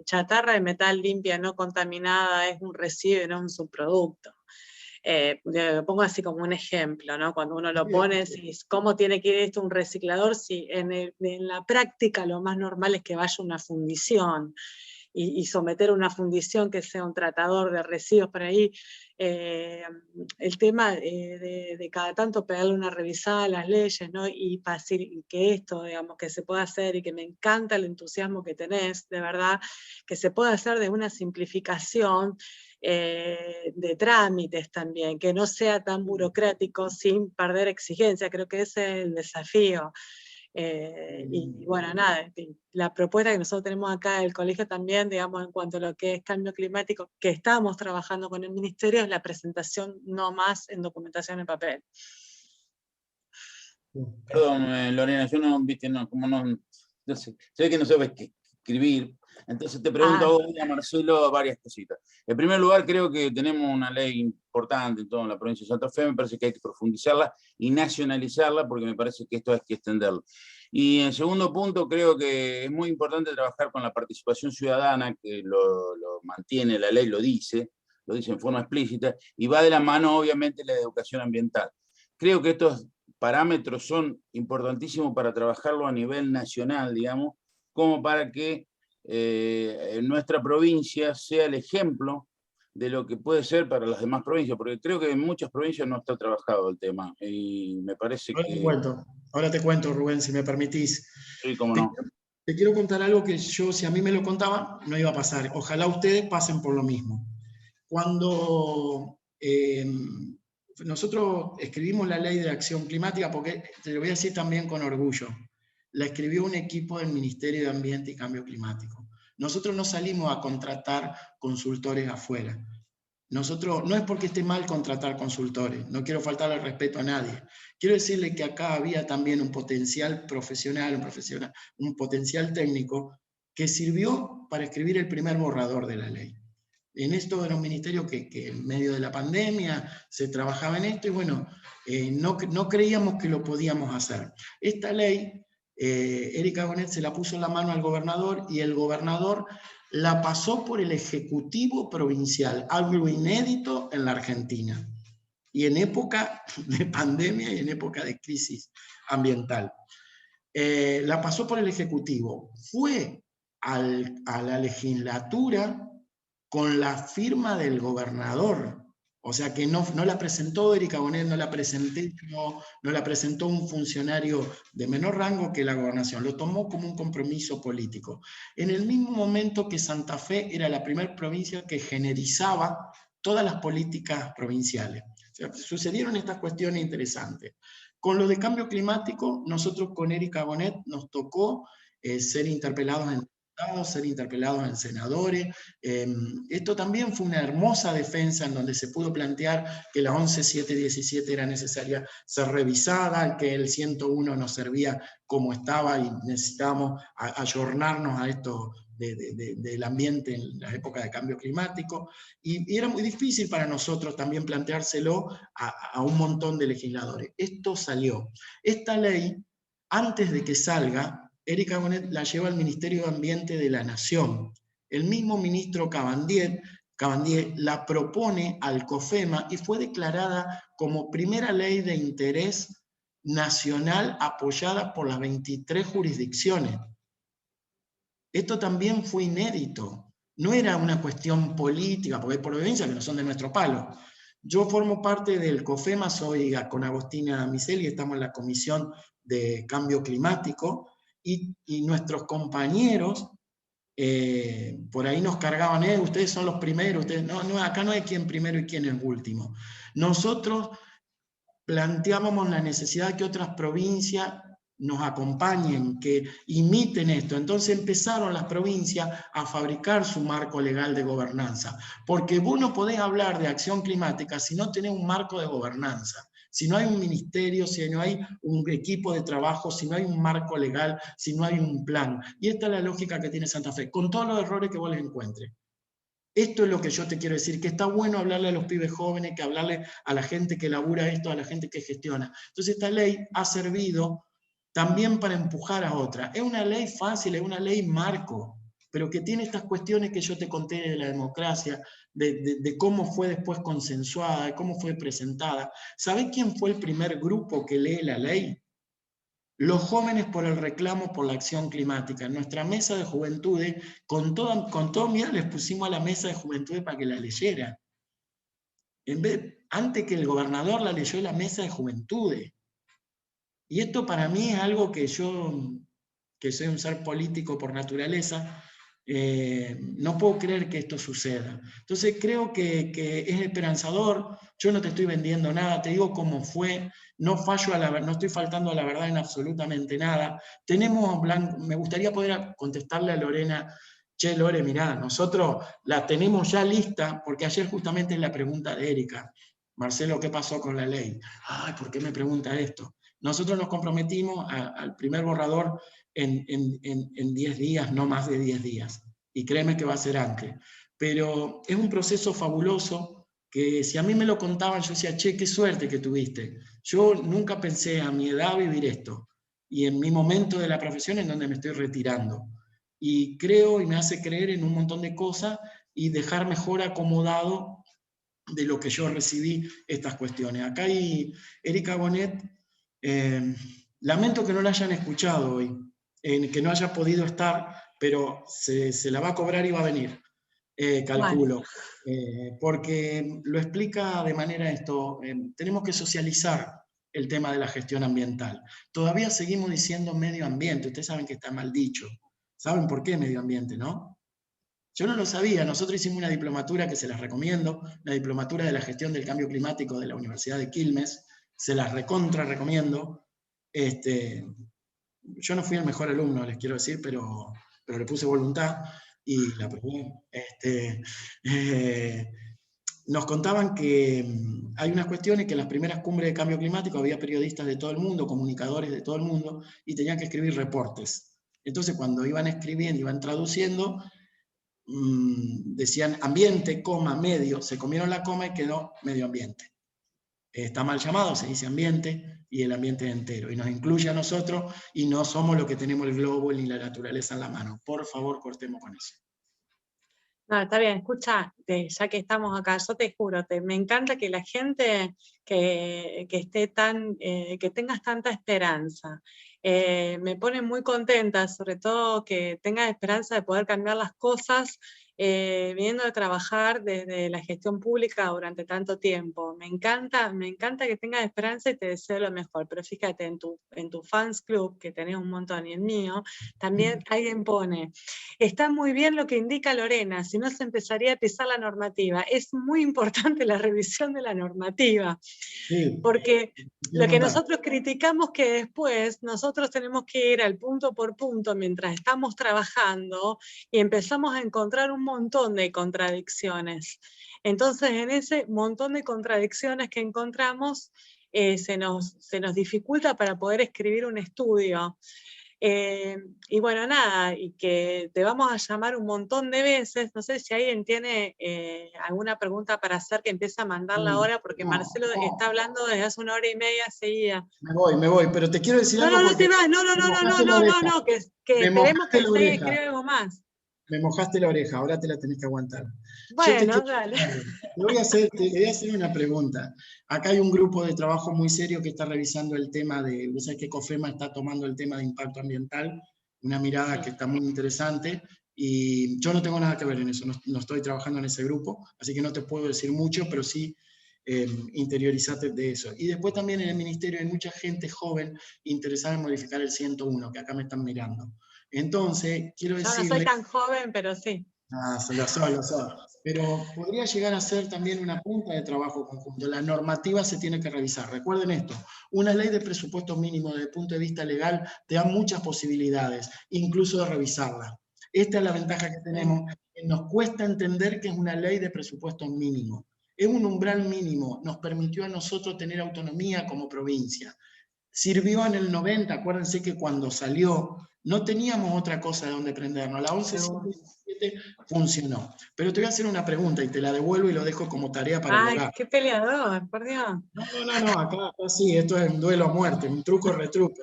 chatarra de metal limpia, no contaminada, es un residuo y no un subproducto. Lo pongo así como un ejemplo, ¿no? Cuando uno lo pone, ¿cómo tiene que ir esto un reciclador? Si en la práctica lo más normal es que vaya una fundición. Y someter una fundición que sea un tratador de residuos por ahí, el tema de cada tanto pegarle una revisada a las leyes, ¿no? Y que esto, digamos, que se pueda hacer, y que me encanta el entusiasmo que tenés, de verdad, que se pueda hacer de una simplificación de trámites también, que no sea tan burocrático sin perder exigencia. Creo que ese es el desafío. Y bueno, nada, la propuesta que nosotros tenemos acá del colegio también, digamos, en cuanto a lo que es cambio climático, que estamos trabajando con el ministerio, es la presentación no más en documentación en papel. Perdón, Lorena, yo no, viste, no, como no sé, sé que no sabes qué escribir, entonces te pregunto a vos y a Marcelo varias cositas. En primer lugar, creo que tenemos una ley importante en toda la provincia de Santa Fe, me parece que hay que profundizarla y nacionalizarla, porque me parece que esto hay que extenderlo. Y en segundo punto, creo que es muy importante trabajar con la participación ciudadana, que lo mantiene la ley, lo dice en forma explícita, y va de la mano, obviamente, la educación ambiental. Creo que estos parámetros son importantísimos para trabajarlo a nivel nacional, digamos, como para que nuestra provincia sea el ejemplo de lo que puede ser para las demás provincias, porque creo que en muchas provincias no está trabajado el tema, y me parece Ahora te cuento, Rubén, si me permitís. Sí, cómo no. Te quiero contar algo que yo, si a mí me lo contaban, no iba a pasar. Ojalá ustedes pasen por lo mismo. Cuando nosotros escribimos la ley de acción climática, porque te lo voy a decir también con orgullo, la escribió un equipo del Ministerio de Ambiente y Cambio Climático. Nosotros no salimos a contratar consultores afuera. Nosotros, no es porque esté mal contratar consultores, no quiero faltarle el respeto a nadie. Quiero decirle que acá había también un potencial profesional, un potencial técnico que sirvió para escribir el primer borrador de la ley. En esto de los ministerios que en medio de la pandemia se trabajaba en esto, y bueno, no creíamos que lo podíamos hacer. Esta ley, Erika Bonet se la puso en la mano al gobernador, y el gobernador la pasó por el Ejecutivo Provincial, algo inédito en la Argentina, y en época de pandemia y en época de crisis ambiental. La pasó por el Ejecutivo, fue a la legislatura con la firma del gobernador. O sea que no la presentó Erika Bonet, no la presenté yo, no la presentó un funcionario de menor rango que la gobernación, lo tomó como un compromiso político. En el mismo momento que Santa Fe era la primera provincia que generizaba todas las políticas provinciales. O sea, sucedieron estas cuestiones interesantes. Con lo de cambio climático, nosotros con Erika Bonet nos tocó ser interpelados en diputados, ser interpelados en senadores. Esto también fue una hermosa defensa en donde se pudo plantear que la 11.717 era necesaria ser revisada, que el 101 nos servía como estaba y necesitábamos ayornarnos a esto del ambiente en la época de cambio climático, y era muy difícil para nosotros también planteárselo a un montón de legisladores. Esto salió. Esta ley, antes de que salga, Erika Bonet la lleva al Ministerio de Ambiente de la Nación. El mismo ministro Cabandier la propone al COFEMA y fue declarada como primera ley de interés nacional apoyada por las 23 jurisdicciones. Esto también fue inédito. No era una cuestión política, porque hay provincias que no son de nuestro palo. Yo formo parte del COFEMA, soy con Agostina Miseli, estamos en la Comisión de Cambio Climático, y nuestros compañeros por ahí nos cargaban, ustedes son los primeros, ustedes, no, acá no hay quién primero y quién es último. Nosotros planteábamos la necesidad de que otras provincias nos acompañen, que imiten esto. Entonces empezaron las provincias a fabricar su marco legal de gobernanza, porque vos no podés hablar de acción climática si no tenés un marco de gobernanza, si no hay un ministerio, si no hay un equipo de trabajo, si no hay un marco legal, si no hay un plan. Y esta es la lógica que tiene Santa Fe, con todos los errores que vos les encuentres. Esto es lo que yo te quiero decir, que está bueno hablarle a los pibes jóvenes, que hablarle a la gente que labura esto, a la gente que gestiona. Entonces esta ley ha servido también para empujar a otra. Es una ley fácil, es una ley marco, pero que tiene estas cuestiones que yo te conté de la democracia, de cómo fue después consensuada, de cómo fue presentada. ¿Sabés quién fue el primer grupo que lee la ley? Los jóvenes por el reclamo por la acción climática. En nuestra mesa de juventudes, con todo miedo les pusimos a la mesa de juventudes para que la leyera. Antes que el gobernador la leyó en la mesa de juventudes. Y esto para mí es algo que yo, que soy un ser político por naturaleza, no puedo creer que esto suceda. Entonces creo que es esperanzador. Yo no te estoy vendiendo nada, te digo cómo fue, no estoy faltando a la verdad en absolutamente nada. Me gustaría poder contestarle a Lorena, che Lore, mirá, nosotros la tenemos ya lista, porque ayer justamente es la pregunta de Erika. Marcelo, ¿qué pasó con la ley? Ay, ¿por qué me pregunta esto? Nosotros nos comprometimos al primer borrador en 10 días, no más de 10 días. Y créeme que va a ser antes. Pero es un proceso fabuloso que si a mí me lo contaban, yo decía, che, qué suerte que tuviste. Yo nunca pensé a mi edad vivir esto. Y en mi momento de la profesión en donde me estoy retirando. Y creo y me hace creer en un montón de cosas y dejar mejor acomodado de lo que yo recibí estas cuestiones. Acá hay Erika Bonet. Lamento que no la hayan escuchado hoy, que no haya podido estar, pero se la va a cobrar y va a venir, calculo. Porque lo explica de manera esto, tenemos que socializar el tema de la gestión ambiental. Todavía seguimos diciendo medio ambiente, ustedes saben que está mal dicho. ¿Saben por qué medio ambiente, no? Yo no lo sabía, nosotros hicimos una diplomatura que se las recomiendo, la diplomatura de la gestión del cambio climático de la Universidad de Quilmes, se las recontra recomiendo. Yo no fui el mejor alumno, les quiero decir, pero le puse voluntad y la aprobé. Nos contaban que hay unas cuestiones que en las primeras cumbres de cambio climático había periodistas de todo el mundo, comunicadores de todo el mundo, y tenían que escribir reportes. Entonces cuando iban escribiendo, iban traduciendo, decían ambiente, coma, medio, se comieron la coma y quedó medio ambiente. Está mal llamado, se dice ambiente y el ambiente entero, y nos incluye a nosotros y no somos los que tenemos el globo ni la naturaleza en la mano. Por favor, cortemos con eso. No, está bien, escucha, ya que estamos acá, yo te juro, me encanta que la gente que esté que tengas tanta esperanza. Me pone muy contenta, sobre todo que tengas esperanza de poder cambiar las cosas viniendo a trabajar desde la gestión pública durante tanto tiempo. Me encanta que tengas esperanza y te deseo lo mejor, pero fíjate, en tu fans club, que tenés un montón, y el mío, también alguien pone, está muy bien lo que indica Lorena, si no se empezaría a pisar la normativa. Es muy importante la revisión de la normativa, Sí, porque lo es que verdad. nosotros criticamos que después nosotros tenemos que ir al punto por punto mientras estamos trabajando y empezamos a encontrar un montón de contradicciones. Entonces, en ese montón de contradicciones que encontramos, se nos dificulta para poder escribir un estudio. Y bueno, nada, y que te vamos a llamar un montón de veces. No sé si alguien tiene alguna pregunta para hacer, que empiece a mandarla ahora, porque No, Marcelo no, está hablando desde hace 1 hora y media seguida. me voy, pero te quiero decir No, algo no, no porque te vas, no, me mojaste la oreja, que me esperemos mojaste que la se oreja, escriba algo más. me mojaste la oreja, ahora te la tenés que aguantar. Yo te Bueno, quiero dale. decir algo. Te voy a hacer una pregunta. Acá hay un grupo de trabajo muy serio que está revisando el tema de, vos sabés que COFEMA está tomando el tema de impacto ambiental, una mirada que está muy interesante, y yo no tengo nada que ver en eso, no estoy trabajando en ese grupo, así que no te puedo decir mucho, pero sí interiorizate de eso. Y después también en el ministerio hay mucha gente joven interesada en modificar el 101, que acá me están mirando. Entonces, quiero Yo no soy decirle, tan joven, pero sí. lo soy. Pero podría llegar a ser también una punta de trabajo conjunto. La normativa se tiene que revisar. Recuerden esto, una ley de presupuesto mínimo desde el punto de vista legal te da muchas posibilidades, incluso de revisarla. Esta es la ventaja que tenemos, que nos cuesta entender que es una ley de presupuesto mínimo. Es un umbral mínimo, nos permitió a nosotros tener autonomía como provincia. Sirvió en el 90, acuérdense que cuando salió no teníamos otra cosa de donde prendernos. La 11.117 funcionó. Pero te voy a hacer una pregunta y te la devuelvo y lo dejo como tarea para el Ay, hogar. qué peleador, por Dios. No, acá sí, esto es un duelo a muerte, un truco-retruco.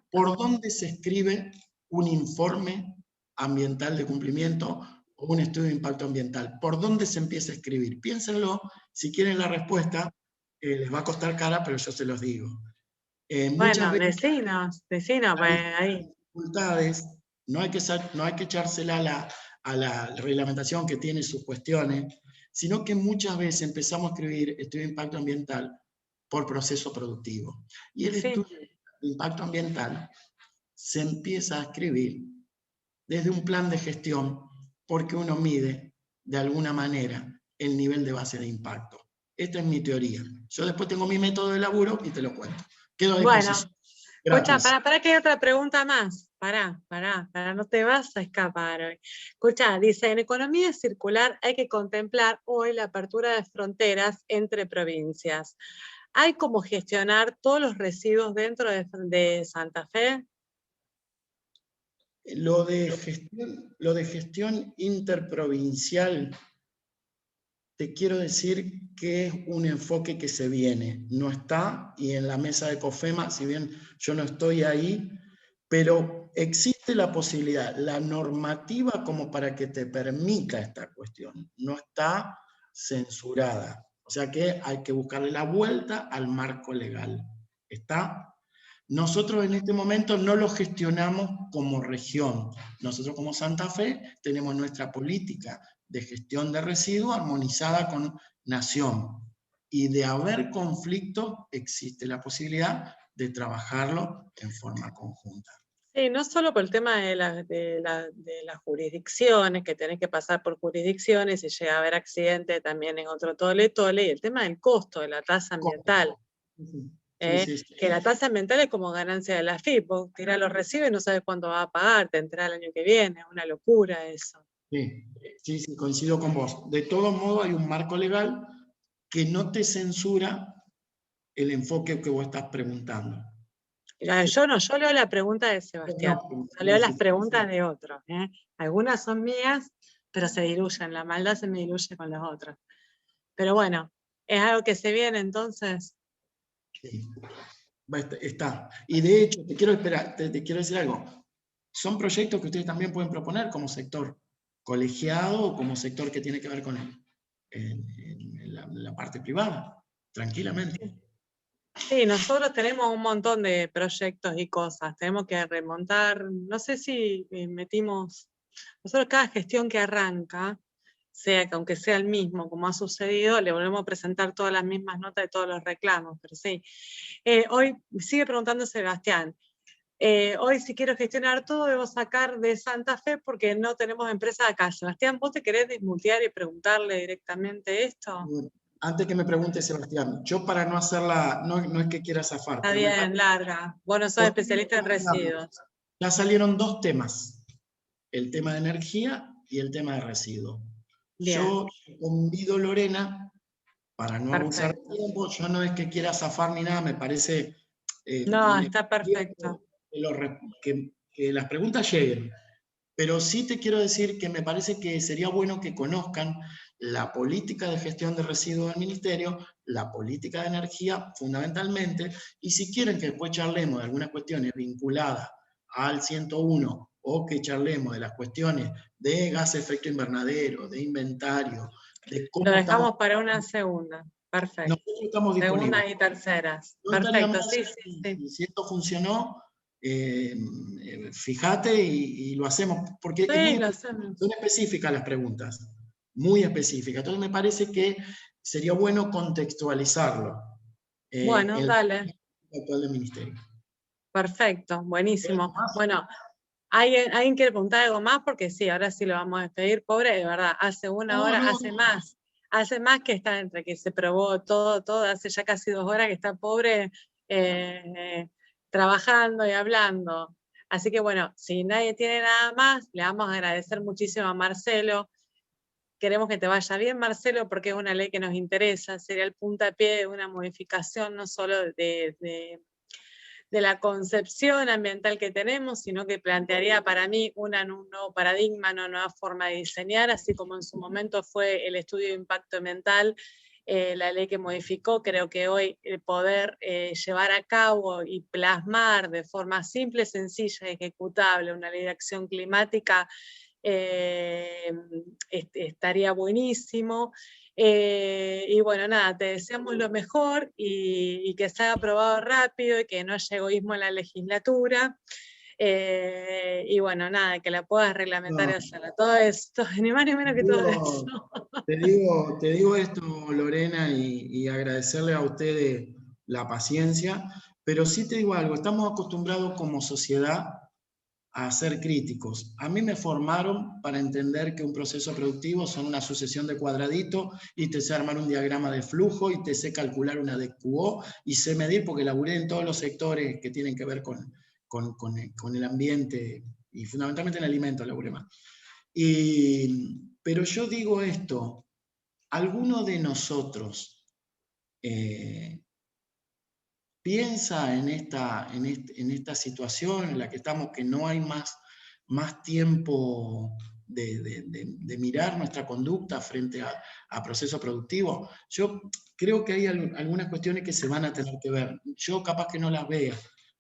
¿Por dónde se escribe un informe ambiental de cumplimiento o un estudio de impacto ambiental? ¿Por dónde se empieza a escribir? Piénsenlo, si quieren la respuesta, les va a costar cara, pero yo se los digo. Muchas Bueno, veces vecinos, pues ahí. dificultades, no hay que echársela a la reglamentación que tiene sus cuestiones, sino que muchas veces empezamos a escribir estudio de impacto ambiental por proceso productivo. Y el Sí. estudio de impacto ambiental se empieza a escribir desde un plan de gestión porque uno mide de alguna manera el nivel de base de impacto. Esta es mi teoría. Yo después tengo mi método de laburo y te lo cuento. Quedo a disposición. Bueno, escucha, Gratis. para que hay otra pregunta más. Pará, no te vas a escapar hoy. Escucha, dice, en economía circular hay que contemplar hoy la apertura de fronteras entre provincias. ¿Hay cómo gestionar todos los residuos dentro de Santa Fe? Lo de gestión interprovincial, te quiero decir que es un enfoque que se viene. No está, y en la mesa de COFEMA, si bien yo no estoy ahí, pero existe la posibilidad, la normativa como para que te permita esta cuestión. No está censurada. O sea que hay que buscarle la vuelta al marco legal. ¿Está? Nosotros en este momento no lo gestionamos como región. Nosotros como Santa Fe tenemos nuestra política de gestión de residuos armonizada con nación. Y de haber conflicto existe la posibilidad de trabajarlo en forma conjunta. Sí, no solo por el tema de las jurisdicciones, que tenés que pasar por jurisdicciones y llega a haber accidente también en otro tole, y el tema del costo de la tasa ambiental. Sí. Que la tasa ambiental es como ganancia de la FIP, vos tirás los recibos y no sabes cuándo va a pagar, te entra el año que viene, es una locura eso. Sí, coincido con vos. De todo modo hay un marco legal que no te censura el enfoque que vos estás preguntando. Yo leo la pregunta de Sebastián, yo leo las preguntas de otros. Algunas son mías, pero se diluyen, la maldad se me diluye con los otros. Pero bueno, es algo que se viene entonces. Sí, está. Y de hecho, te quiero decir algo. Son proyectos que ustedes también pueden proponer como sector colegiado o como sector que tiene que ver con la parte privada, tranquilamente. Sí, nosotros tenemos un montón de proyectos y cosas. Tenemos que remontar, no sé si metimos Nosotros cada gestión que arranca, sea que aunque sea el mismo, como ha sucedido, le volvemos a presentar todas las mismas notas de todos los reclamos, pero sí. Hoy sigue preguntando Sebastián, hoy si quiero gestionar todo debo sacar de Santa Fe porque no tenemos empresa acá. Sebastián, ¿vos te querés desmutear y preguntarle directamente esto? Antes que me pregunte Sebastián, yo para no hacerla, no es que quiera zafar, Está pero bien, larga. Vos no sos especialista en residuos. ya salieron 2 temas, el tema de energía y el tema de residuos. Bien. Yo convido, Lorena, para no abusar Perfecto. del tiempo, yo no es que quiera zafar ni nada, me parece... No, está perfecto. Que las preguntas lleguen, pero sí te quiero decir que me parece que sería bueno que conozcan la política de gestión de residuos del Ministerio, la política de energía fundamentalmente, y si quieren que después charlemos de algunas cuestiones vinculadas al 101 o que charlemos de las cuestiones de gas de efecto invernadero, de inventario, de cómo Lo dejamos para una segunda. Perfecto. Nosotros estamos disponibles. Segundas y terceras. No Perfecto, estaríamos, sí, sí, sí. y si esto funcionó, fíjate y lo hacemos, porque Sí, lo hacemos. son específicas las preguntas, muy específicas. Entonces me parece que sería bueno contextualizarlo Bueno, en dale. el actual del Ministerio. Perfecto, buenísimo. Bueno, ¿alguien quiere preguntar algo más? Porque sí, ahora sí lo vamos a despedir. Pobre, de verdad, hace una hora, hace más que está entre que se probó todo, hace ya casi 2 horas que está pobre trabajando y hablando. Así que bueno, si nadie tiene nada más, le vamos a agradecer muchísimo a Marcelo. Queremos que te vaya bien, Marcelo, porque es una ley que nos interesa, sería el puntapié de una modificación no solo de la concepción ambiental que tenemos, sino que plantearía para mí un nuevo paradigma, una nueva forma de diseñar, así como en su momento fue el estudio de impacto ambiental, la ley que modificó. Creo que hoy el poder llevar a cabo y plasmar de forma simple, sencilla y ejecutable una ley de acción climática estaría buenísimo. Y bueno, nada, te deseamos lo mejor y que se haga aprobado rápido y que no haya egoísmo en la legislatura. Y bueno, nada, que la puedas reglamentar y hacerla. Todo esto, ni más ni menos que todo eso. Te digo esto, Lorena, y agradecerle a ustedes la paciencia, pero sí te digo algo, estamos acostumbrados como sociedad a ser críticos. A mí me formaron para entender que un proceso productivo son una sucesión de cuadraditos y te sé armar un diagrama de flujo y te sé calcular una DQO y sé medir porque laburé en todos los sectores que tienen que ver con el ambiente y fundamentalmente en alimentos laburé más. Pero yo digo esto, ¿alguno de nosotros piensa en esta situación en la que estamos, que no hay más tiempo de mirar nuestra conducta frente a procesos productivos? Yo creo que hay algunas cuestiones que se van a tener que ver. Yo capaz que no las vea,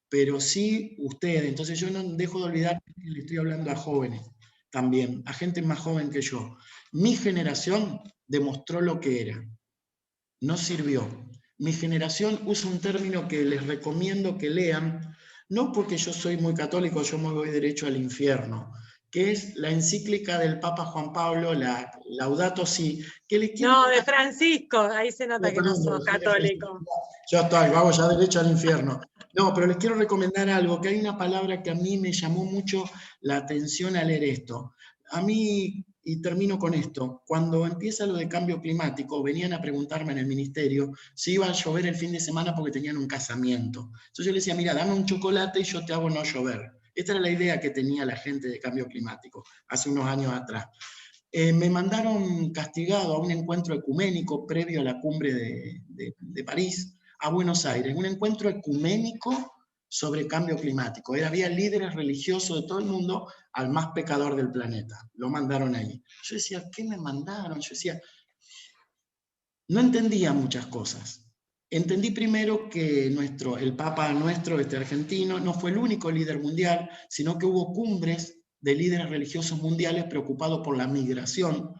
pero sí ustedes. Entonces yo no dejo de olvidar que le estoy hablando a jóvenes también, a gente más joven que yo. Mi generación demostró lo que era. No sirvió. Mi generación usa un término que les recomiendo que lean, no porque yo soy muy católico, yo me voy derecho al infierno, que es la encíclica del Papa Juan Pablo, la Laudato Si, que les quiero... No, de Francisco, ahí se nota que no sos católico. Yo estoy, vamos ya derecho al infierno. No, pero les quiero recomendar algo, que hay una palabra que a mí me llamó mucho la atención al leer esto. A mí, y termino con esto, cuando empieza lo de cambio climático, venían a preguntarme en el ministerio si iba a llover el fin de semana porque tenían un casamiento. Entonces yo les decía, mira, dame un chocolate y yo te hago no llover. Esta era la idea que tenía la gente de cambio climático hace unos años atrás. Me mandaron castigado a un encuentro ecuménico previo a la cumbre de París, a Buenos Aires, un encuentro ecuménico sobre cambio climático. Había líderes religiosos de todo el mundo al más pecador del planeta. Lo mandaron ahí. Yo decía, ¿qué me mandaron? Yo decía, no entendía muchas cosas. Entendí primero que el Papa nuestro, argentino, no fue el único líder mundial, sino que hubo cumbres de líderes religiosos mundiales preocupados por la migración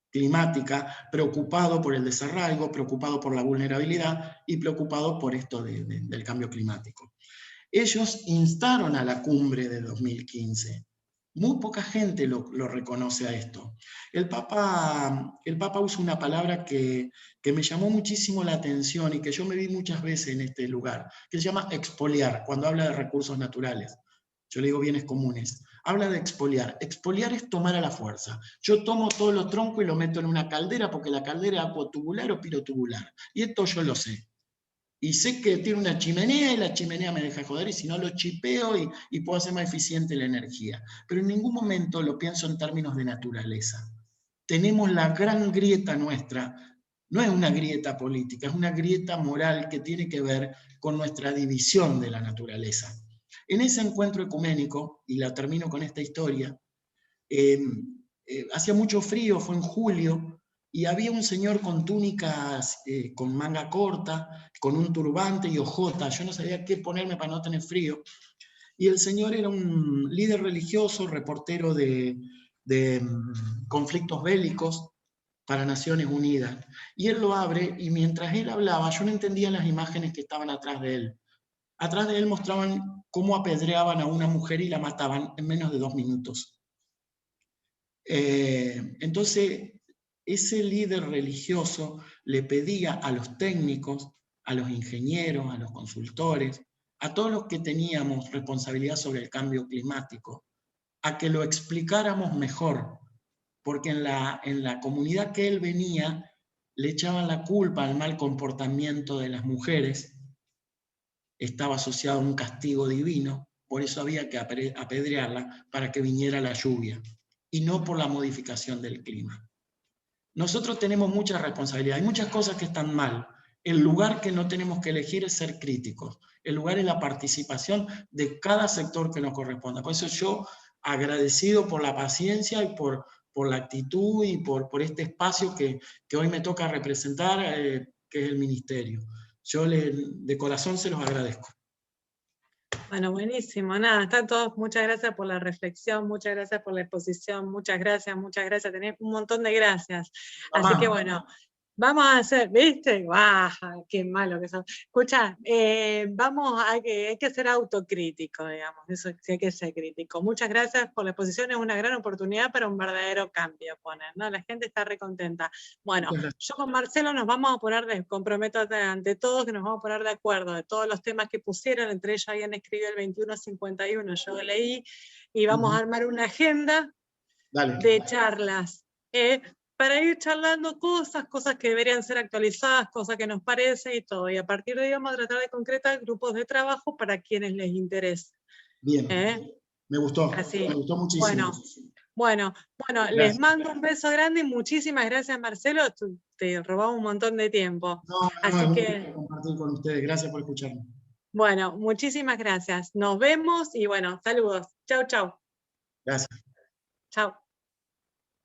climática, preocupados por el desarraigo, preocupados por la vulnerabilidad y preocupados por esto del cambio climático. Ellos instaron a la cumbre de 2015 Muy poca gente lo reconoce a esto. El Papa usa una palabra que me llamó muchísimo la atención y que yo me vi muchas veces en este lugar, que se llama expoliar, cuando habla de recursos naturales. Yo le digo bienes comunes. Habla de expoliar. Expoliar es tomar a la fuerza. Yo tomo todos los troncos y lo meto en una caldera, porque la caldera es acuatubular o pirotubular. Y esto yo lo sé. Y sé que tiene una chimenea y la chimenea me deja joder, y si no lo chipeo y puedo hacer más eficiente la energía. Pero en ningún momento lo pienso en términos de naturaleza. Tenemos la gran grieta nuestra, no es una grieta política, es una grieta moral que tiene que ver con nuestra división de la naturaleza. En ese encuentro ecuménico, y la termino con esta historia, hacía mucho frío, fue en julio, y había un señor con túnicas con manga corta, con un turbante y hojotas. Yo no sabía qué ponerme para no tener frío. Y el señor era un líder religioso, reportero de conflictos bélicos para Naciones Unidas. Y él lo abre, y mientras él hablaba, yo no entendía las imágenes que estaban atrás de él. Atrás de él mostraban cómo apedreaban a una mujer y la mataban en menos de 2 minutos. Entonces, ese líder religioso le pedía a los técnicos, a los ingenieros, a los consultores, a todos los que teníamos responsabilidad sobre el cambio climático, a que lo explicáramos mejor, porque en la comunidad que él venía le echaban la culpa al mal comportamiento de las mujeres, estaba asociado a un castigo divino, por eso había que apedrearla para que viniera la lluvia, y no por la modificación del clima. Nosotros tenemos mucha responsabilidad, hay muchas cosas que están mal. El lugar que no tenemos que elegir es ser críticos. El lugar es la participación de cada sector que nos corresponda. Por eso yo, agradecido por la paciencia y por la actitud y por este espacio que hoy me toca representar, que es el Ministerio. Yo de corazón se los agradezco. Bueno, buenísimo, nada, están todos, muchas gracias por la reflexión, muchas gracias por la exposición, muchas gracias, tenés un montón de gracias. Así que bueno, vamos a hacer, ¿viste? ¡Baja! ¡Qué malo que son! Escucha, hay que ser autocrítico, digamos, eso sí hay que ser crítico. Muchas gracias por la exposición, es una gran oportunidad para un verdadero cambio, ¿no? La gente está recontenta. Bueno, yo con Marcelo nos vamos a poner, comprometo ante todos que nos vamos a poner de acuerdo de todos los temas que pusieron, entre ellos habían escrito el 2151, yo leí, y vamos a armar una agenda de charlas. Para ir charlando cosas que deberían ser actualizadas, cosas que nos parece y todo. Y a partir de ahí vamos a tratar de concretar grupos de trabajo para quienes les interese. Bien, me gustó muchísimo. Bueno, les mando un beso grande y muchísimas gracias, Marcelo. Te robamos un montón de tiempo. Así que compartir con ustedes. Gracias por escucharme. Bueno, muchísimas gracias. Nos vemos y bueno, saludos. Chau, chau. Gracias. Chau.